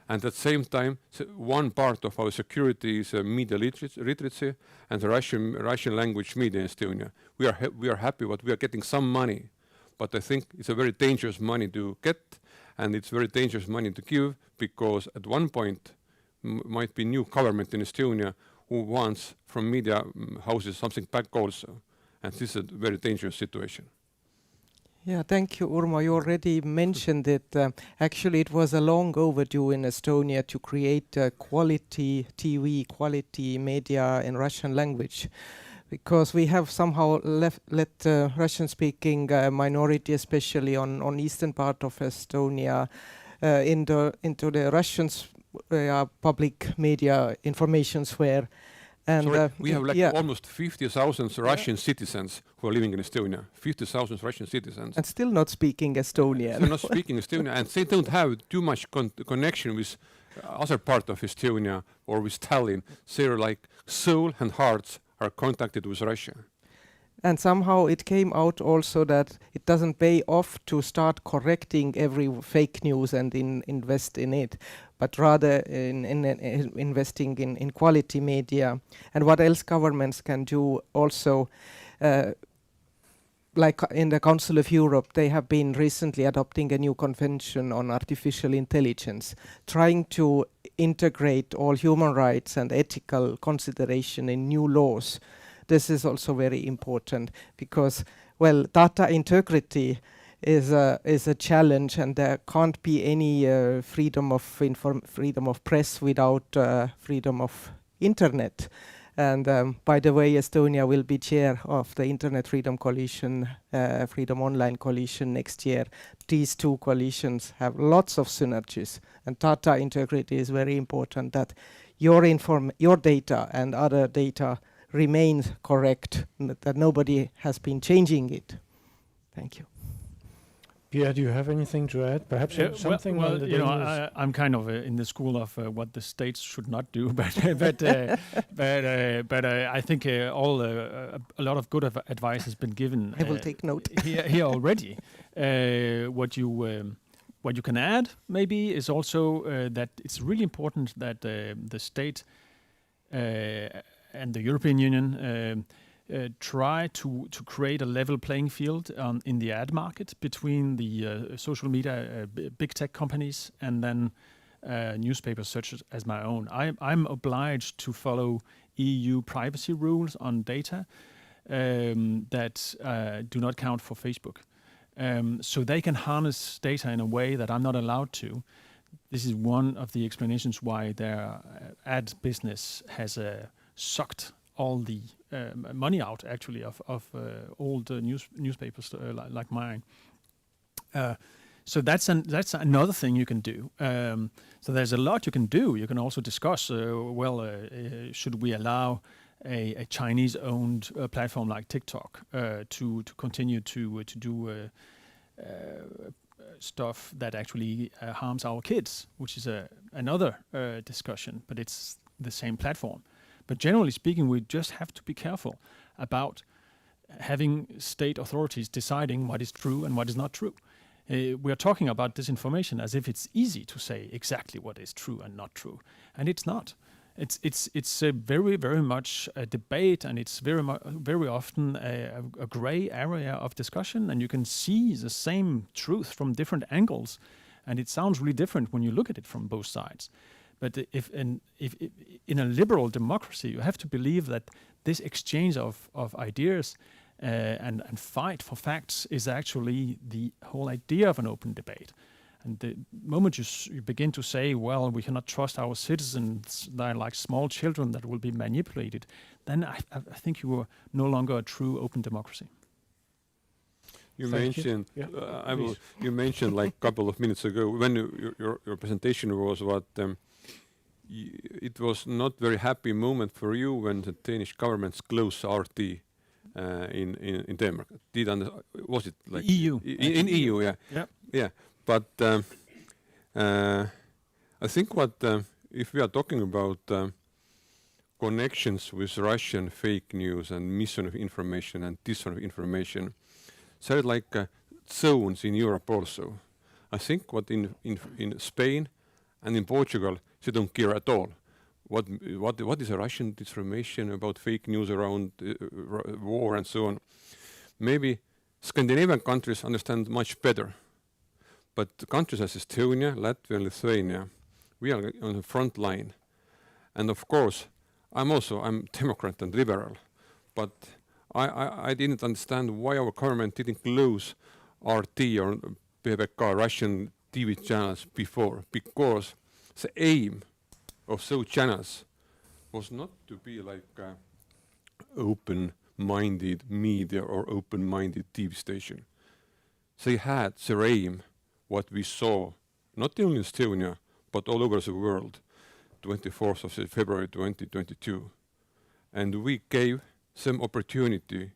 And at the same time, one part of our security is media literacy and the Russian language media in Estonia. We are happy that we are getting some money, but I think it's a very dangerous money to get, and it's very dangerous money to give, because at one point might be new government in Estonia who wants from media houses something back also, and this is a very dangerous situation. Yeah, thank you, Urmo. You already mentioned it. Actually, it was a long overdue in Estonia to create quality TV, quality media in Russian language, because we have somehow let Russian-speaking minority, especially on eastern part of Estonia, into the Russian public media information sphere. And Sorry, we have like almost 50,000 Russian citizens who are living in Estonia. 50,000 Russian citizens. And still not speaking Estonian. They're not speaking Estonian, and they don't have too much connection with other part of Estonia or with Tallinn. Their like soul and hearts are contacted with Russia. And somehow it came out also that it doesn't pay off to start correcting every fake news and invest in it, but rather in investing in quality media. And what else governments can do also, like in the Council of Europe, they have been recently adopting a new convention on artificial intelligence, trying to integrate all human rights and ethical consideration in new laws. This is also very important because, well, data integrity is a challenge, and there can't be any freedom of press without freedom of internet. And by the way, Estonia will be chair of the Internet Freedom Coalition, Freedom Online Coalition next year. These two coalitions have lots of synergies, and data integrity is very important, that your data and other data remains correct, that nobody has been changing it. Thank you. Pierre, do you have anything to add? Perhaps something on the Danish? I'm kind of in the school of what the states should not do, but I think a lot of good advice has been given. I will take note here already. What you can add maybe is also that it's really important that the state and the European Union try to create a level playing field in the ad market between the social media big tech companies and then newspapers such as my own. I'm obliged to follow EU privacy rules on data that do not count for Facebook. So they can harness data in a way that I'm not allowed to. This is one of the explanations why their ad business has sucked all the money out, actually, of old newspapers like mine. So that's another thing you can do. So there's a lot you can do. You can also discuss, should we allow a Chinese-owned platform like TikTok to continue to do stuff that actually harms our kids, which is another discussion, but it's the same platform. But generally speaking, we just have to be careful about having state authorities deciding what is true and what is not true. We are talking about disinformation as if it's easy to say exactly what is true and not true, and it's not. It's a very, very much a debate, and it's very often a gray area of discussion, and you can see the same truth from different angles, and it sounds really different when you look at it from both sides. But if in a liberal democracy, you have to believe that this exchange of ideas and fight for facts is actually the whole idea of an open debate. And the moment you begin to say, well, we cannot trust our citizens, they're like small children that will be manipulated, then I think you are no longer a true open democracy. You mentioned, you mentioned like a couple of minutes ago when your presentation was what it was not very happy moment for you when the Danish government closed RT in Denmark. Was it like EU? In EU, yeah. But I think if we are talking about connections with Russian fake news and misinformation and disinformation, so like zones in Europe also. I think what in Spain and in Portugal, they don't care at all. What is a Russian disinformation about fake news around war and so on? Maybe Scandinavian countries understand much better. But countries as Estonia, Latvia and Lithuania, we are on the front line. And of course, I'm Democrat and liberal, but I didn't understand why our government didn't close RT or PBK Russian TV channels before, because the aim of those channels was not to be like open-minded media or open-minded TV station. They had their aim, what we saw, not only in Estonia, but all over the world, 24th of February 2022. And we gave them opportunity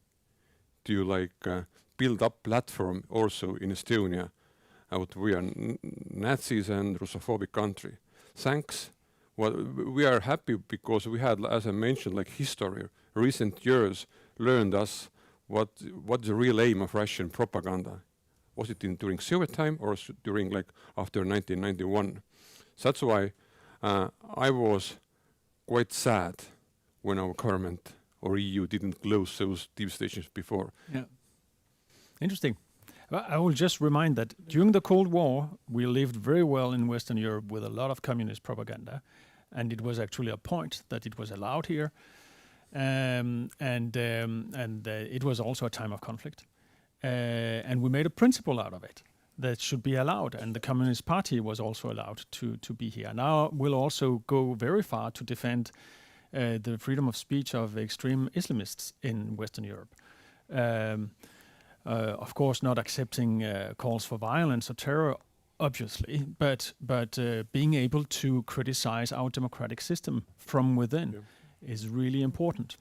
to build up platform also in Estonia. Out we are Nazis and Russophobic country. Thanks. Well, we are happy because we had, as I mentioned, history, recent years learned us what the real aim of Russian propaganda. Was it during Soviet time or during after 1991? So that's why I was quite sad when our government or EU didn't close those TV stations before. Yeah. Interesting. I will just remind that during the Cold War, we lived very well in Western Europe with a lot of communist propaganda, and it was actually a point that it was allowed here, and it was also a time of conflict, and we made a principle out of it that should be allowed, and the Communist Party was also allowed to be here. Now we'll also go very far to defend the freedom of speech of extreme Islamists in Western Europe. Of course, not accepting calls for violence or terror, obviously, but being able to criticize our democratic system from within is really important.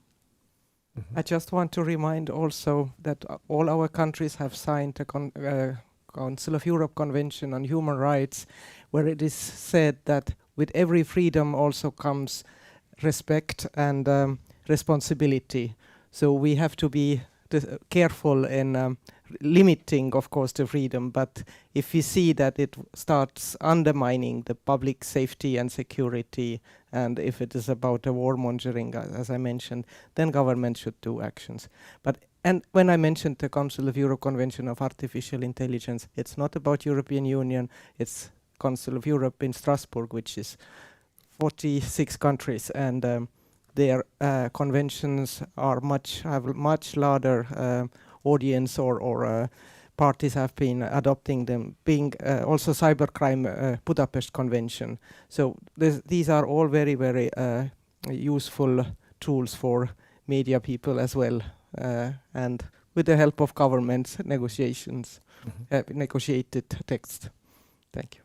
I just want to remind also that all our countries have signed the Council of Europe Convention on Human Rights, where it is said that with every freedom also comes respect and responsibility. So we have to be careful in limiting, of course, the freedom, but if we see that it starts undermining the public safety and security, and if it is about the warmongering, as I mentioned, then government should do actions. And when I mentioned the Council of Europe Convention of Artificial Intelligence, it's not about European Union, it's Council of Europe in Strasbourg, which is 46 countries, and their conventions are have much larger audience or parties have been adopting them, being also cybercrime Budapest Convention. So these are all very, very useful tools for media people as well, and with the help of governments, negotiations, negotiated text. Thank you.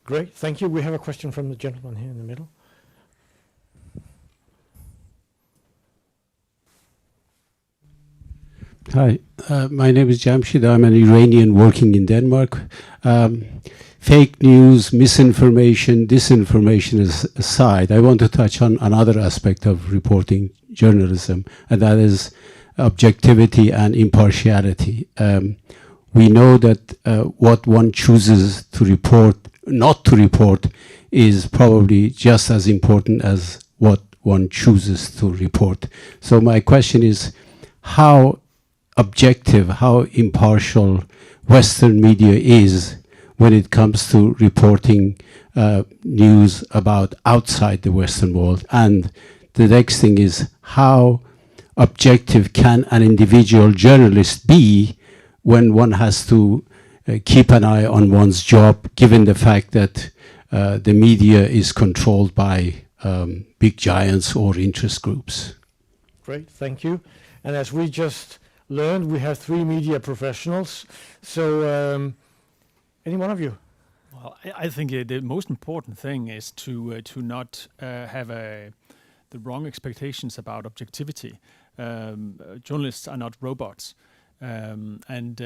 Great, thank you. We have a question from the gentleman here in the middle. Hi, my name is Jamshid. I'm an Iranian working in Denmark. Fake news, misinformation, disinformation aside, I want to touch on another aspect of reporting journalism, and that is objectivity and impartiality. We know that what one chooses to report, not to report, is probably just as important as what one chooses to report. So my question is, how objective, how impartial Western media is when it comes to reporting news about outside the Western world? And the next thing is, how objective can an individual journalist be when one has to keep an eye on one's job, given the fact that the media is controlled by big giants or interest groups? Great, thank you. And as we just learned, we have 3 media professionals. So any one of you? Well, I think the most important thing is to not have the wrong expectations about objectivity. Journalists are not robots, and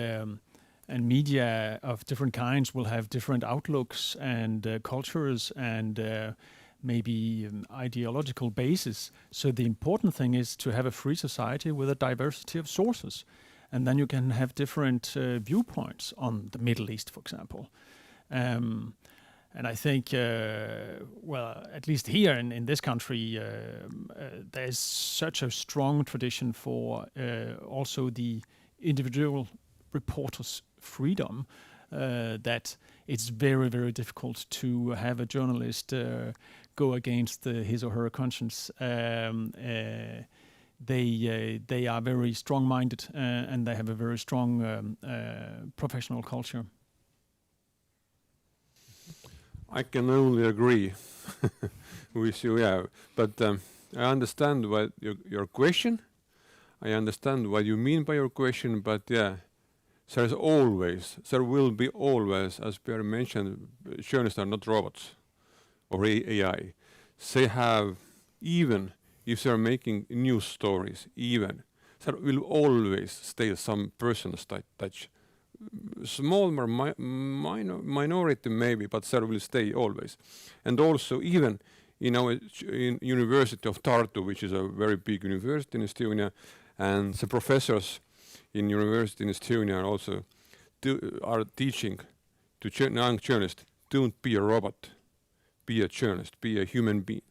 media of different kinds will have different outlooks and cultures and maybe ideological basis. So the important thing is to have a free society with a diversity of sources, and then you can have different viewpoints on the Middle East, for example. And I think, well, at least here in this country, there's such a strong tradition for also the individual reporter's freedom that it's very, very difficult to have a journalist go against his or her conscience they are very strong-minded and they have a very strong professional culture. I can only agree with you, yeah. But I understand what your question. I understand what you mean by your question, but yeah, there will be always, as Pierre mentioned, journalists are not robots or AI. They have, even if they're making news stories, even, there will always stay some personal touch. Small minority maybe, but there will stay always. And also even in University of Tartu, which is a very big university in Estonia, and the professors in university in Estonia also are teaching to young journalists, don't be a robot, be a journalist, be a human being.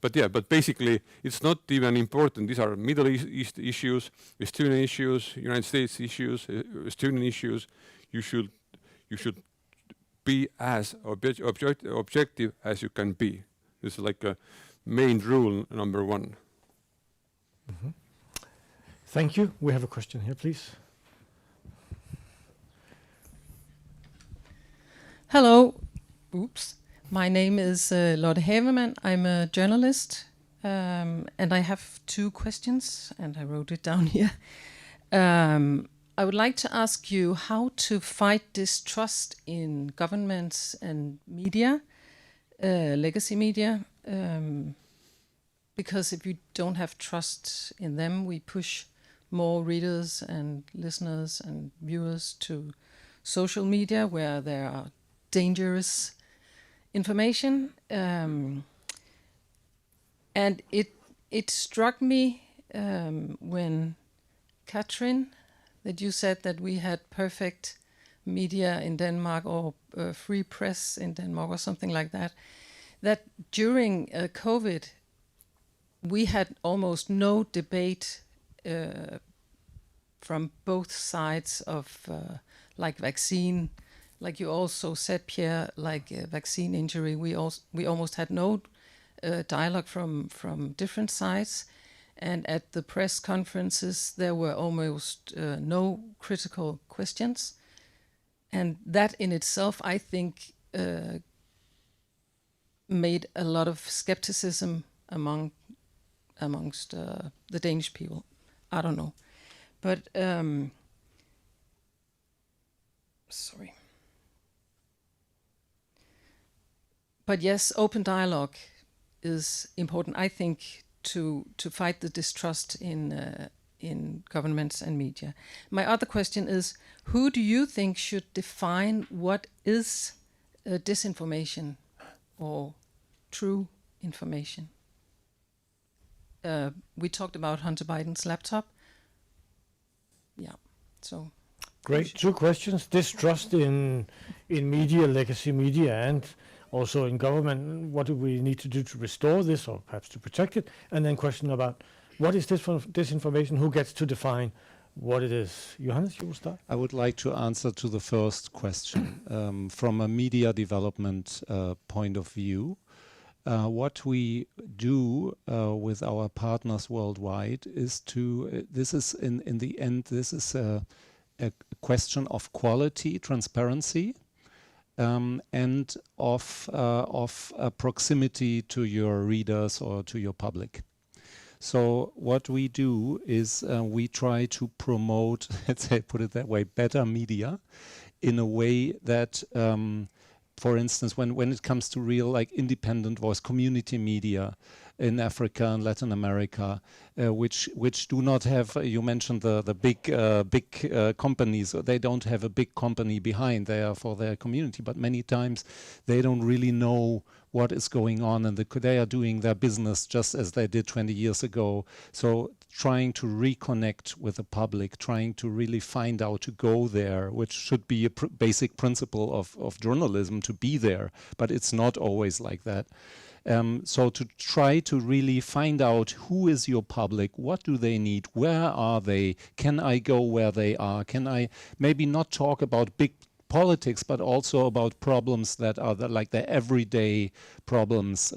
But yeah, but basically it's not even important. These are Middle East issues, Estonian issues, United States issues, Estonian issues. You should be as objective as you can be. This is like a main rule number one. Mm-hmm. Thank you. We have a question here, please. Hello. Oops. My name is Lotte Havemann. I'm a journalist, and I have 2 questions, and I wrote it down here. I would like to ask you how to fight distrust in governments and media, legacy media, because if you don't have trust in them, we push more readers and listeners and viewers to social media where there are dangerous information. And it struck me when Katrin, that you said that we had perfect media in Denmark or free press in Denmark or something like that, that during COVID we had almost no debate from both sides of like vaccine, like you also said, Pierre, like vaccine injury. We almost had no dialogue from different sides, and at the press conferences there were almost no critical questions, and that in itself, I think, made a lot of skepticism amongst the Danish people. I don't know. But, sorry. But yes, open dialogue is important, I think, to fight the distrust in governments and media. My other question is, who do you think should define what is disinformation or true information? We talked about Hunter Biden's laptop. Yeah, so. Great, 2 questions. Distrust in media, legacy media, and also in government. What do we need to do to restore this, or perhaps to protect it? And then question about what is disinformation? Who gets to define what it is? Johannes, you will start. I would like to answer to the first question from a media development point of view. What we do with our partners worldwide is this is in the end, this is a question of quality, transparency, and of proximity to your readers or to your public. So what we do is we try to promote, let's say, put it that way, better media in a way that for instance, when it comes to real, like, independent voice, community media in Africa and Latin America, which do not have, you mentioned the big companies, they don't have a big company behind, they are for their community, but many times they don't really know what is going on, and they are doing their business just as they did 20 years ago. So trying to reconnect with the public, trying to really find out to go there, which should be a basic principle of journalism, to be there, but it's not always like that. So to try to really find out who is your public, what do they need, where are they, can I go where they are, can I maybe not talk about big politics, but also about problems that are like the everyday problems.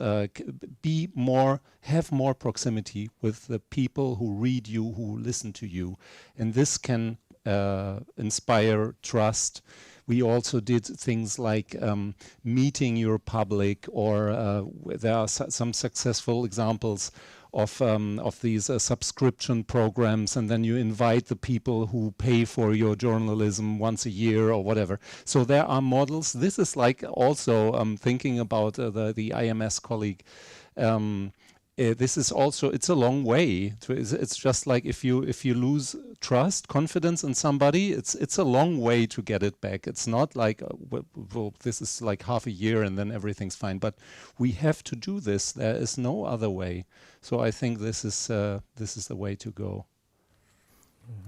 Have more proximity with the people who read you, who listen to you, and this can inspire trust. We also did things like meeting your public, or there are some successful examples of these subscription programs, and then you invite the people who pay for your journalism once a year or whatever. So there are models. This is like also thinking about the IMS colleague. This is also, it's a long way. It's just like if you lose trust, confidence in somebody, it's a long way to get it back. It's not like well, this is like half a year and then everything's fine. But we have to do this. There is no other way. So I think this is the way to go.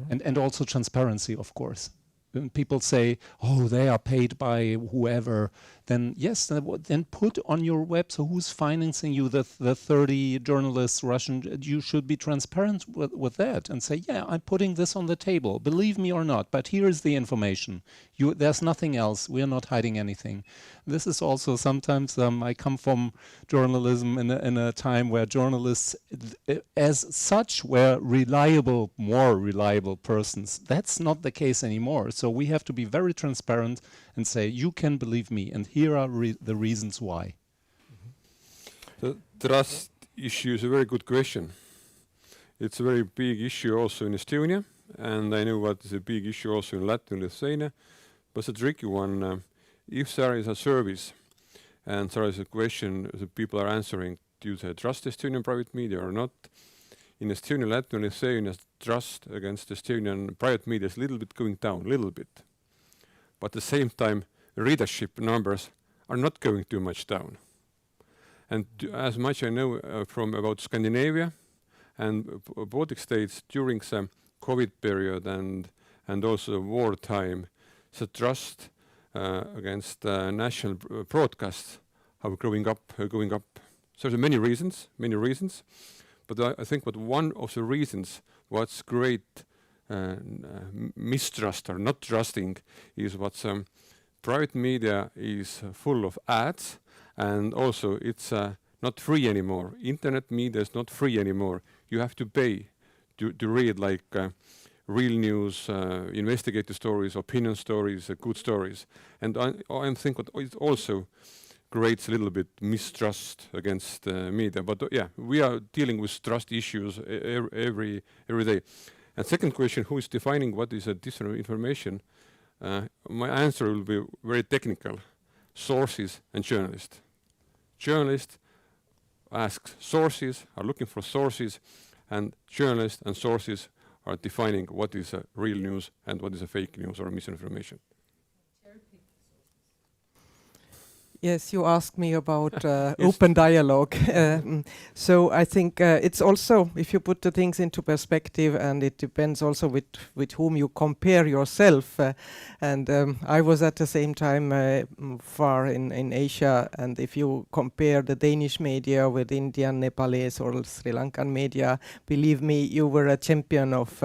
And also transparency, of course. When people say, oh, they are paid by whoever, then yes, then put on your web, so who's financing you, the 30 journalists, Russian, you should be transparent with that and say, yeah, I'm putting this on the table, believe me or not, but here is the information. There's nothing else, we are not hiding anything. This is also sometimes, I come from journalism in a time where journalists as such were more reliable persons. That's not the case anymore. So we have to be very transparent and say, you can believe me, and here are the reasons why. The trust issue is a very good question. It's a very big issue also in Estonia, and I know what is a big issue also in Latvia and Lithuania, but it's a tricky one. If there is a service and there is a question the people are answering, do they trust Estonian private media or not? In Estonia, Latvia and Lithuania, trust against Estonian private media is a little bit going down, a little bit. But at the same time, readership numbers are not going too much down. And as much I know about Scandinavia and Baltic states during some COVID period and also wartime, the trust against national broadcasts are going up. So there are many reasons, but I think that one of the reasons what's great mistrust or not trusting is what private media is full of ads, and also it's not free anymore. Internet media is not free anymore. You have to pay to read like real news, investigative stories, opinion stories, good stories. And I think that it also creates a little bit mistrust against media. But yeah, we are dealing with trust issues every day. And second question, who is defining what is a disinformation? My answer will be very technical. Sources and journalists. Journalists ask sources, are looking for sources, and journalists and sources are defining what is a real news and what is a fake news or misinformation. Yes, you asked me about open dialogue. So I think it's also, if you put the things into perspective, and it depends also with whom you compare yourself. And I was at the same time far in Asia, and if you compare the Danish media with Indian, Nepalese or Sri Lankan media, believe me, you were a champion of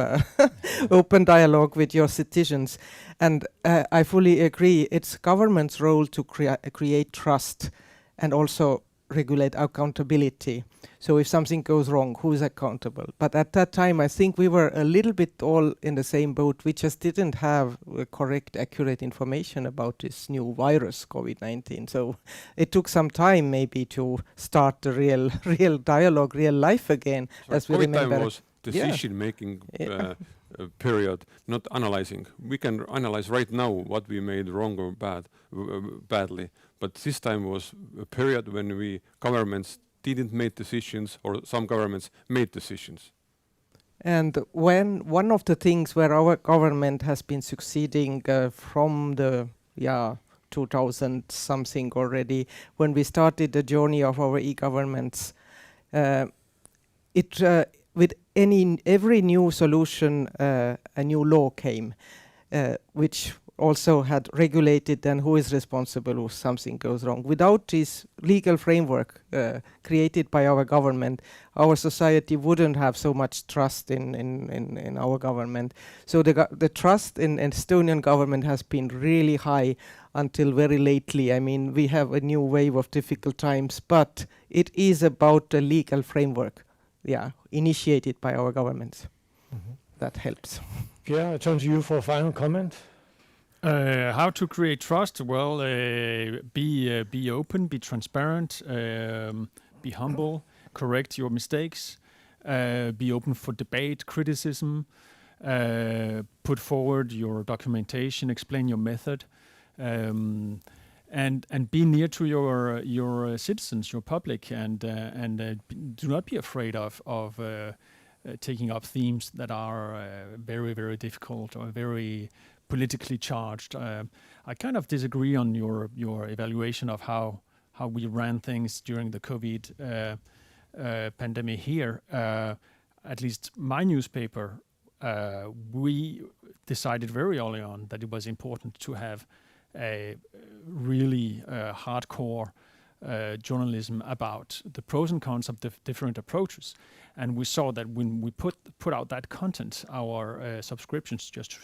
open dialogue with your citizens. And I fully agree, it's government's role to create trust and also regulate accountability. So if something goes wrong, who is accountable? But at that time, I think we were a little bit all in the same boat. We just didn't have correct, accurate information about this new virus, COVID-19. So it took some time maybe to start the real dialogue, real life again, so as we remember. Time was decision-making period, not analyzing. We can analyze right now what we made wrong or badly, but this time was a period when governments didn't make decisions, or some governments made decisions. And when one of the things where our government has been succeeding from the 2000 something already, when we started the journey of our e-governments, with every new solution, a new law came, which also had regulated then who is responsible if something goes wrong. Without this legal framework created by our government, our society wouldn't have so much trust in our government. So the trust in Estonian government has been really high until very lately. I mean, we have a new wave of difficult times, but it is about the legal framework, initiated by our governments. That helps. Pierre, I turn to you for a final comment. How to create trust? Well, be open, be transparent, be humble, correct your mistakes, be open for debate, criticism, put forward your documentation, explain your method, and be near to your citizens, your public, and do not be afraid of taking up themes that are very, very difficult or very politically charged. I kind of disagree on your evaluation of how we ran things during the COVID pandemic here. At least my newspaper, we decided very early on that it was important to have a really hardcore journalism about the pros and cons of the different approaches. And we saw that when we put out that content, our subscriptions just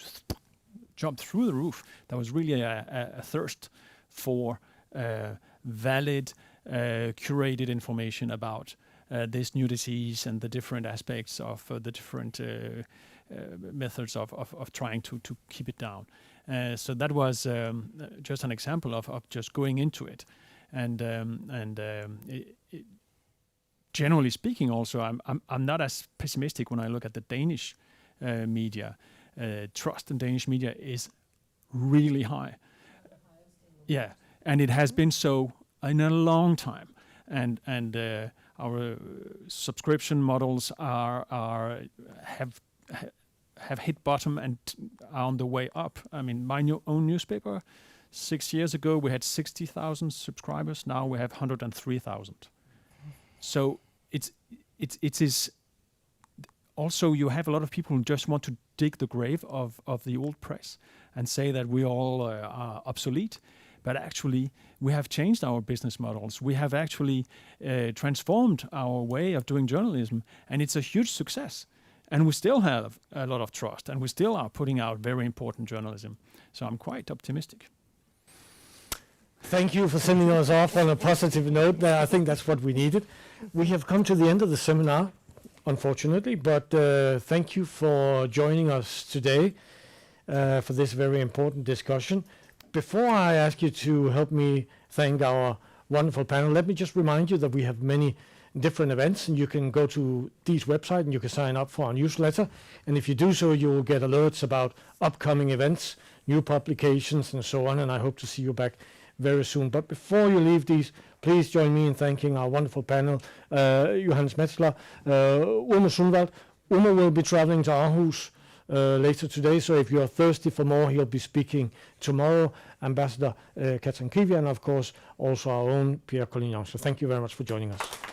jumped through the roof. There was really a thirst for valid, curated information about this new disease and the different aspects of the different methods of trying to keep it down. So that was just an example of just going into it. And generally speaking, also, I'm not as pessimistic when I look at the Danish media. Trust in Danish media is really high. Yeah, and it has been so in a long time. And our subscription models have hit bottom and are on the way up. I mean, my own newspaper, 6 years ago we had 60,000 subscribers. Now we have 103,000. So it is also, you have a lot of people who just want to dig the grave of the old press and say that we all are obsolete. But actually, we have changed our business models. We have actually transformed our way of doing journalism, and it's a huge success. And we still have a lot of trust, and we still are putting out very important journalism. So I'm quite optimistic. Thank you for sending us off on a positive note. I think that's what we needed. We have come to the end of the seminar, unfortunately, but thank you for joining us today for this very important discussion. Before I ask you to help me thank our wonderful panel, let me just remind you that we have many different events, and you can go to DIIS website and you can sign up for our newsletter. And if you do so, you will get alerts about upcoming events, new publications, and so on. And I hope to see you back very soon. But before you leave DIIS, please join me in thanking our wonderful panel, Johannes Metzler, Urmo Soonvald. Urmo will be traveling to Aarhus later today, so if you're thirsty for more, he'll be speaking tomorrow. Ambassador Katrin Kivi, and of course also our own Pierre Collignon. So thank you very much for joining us.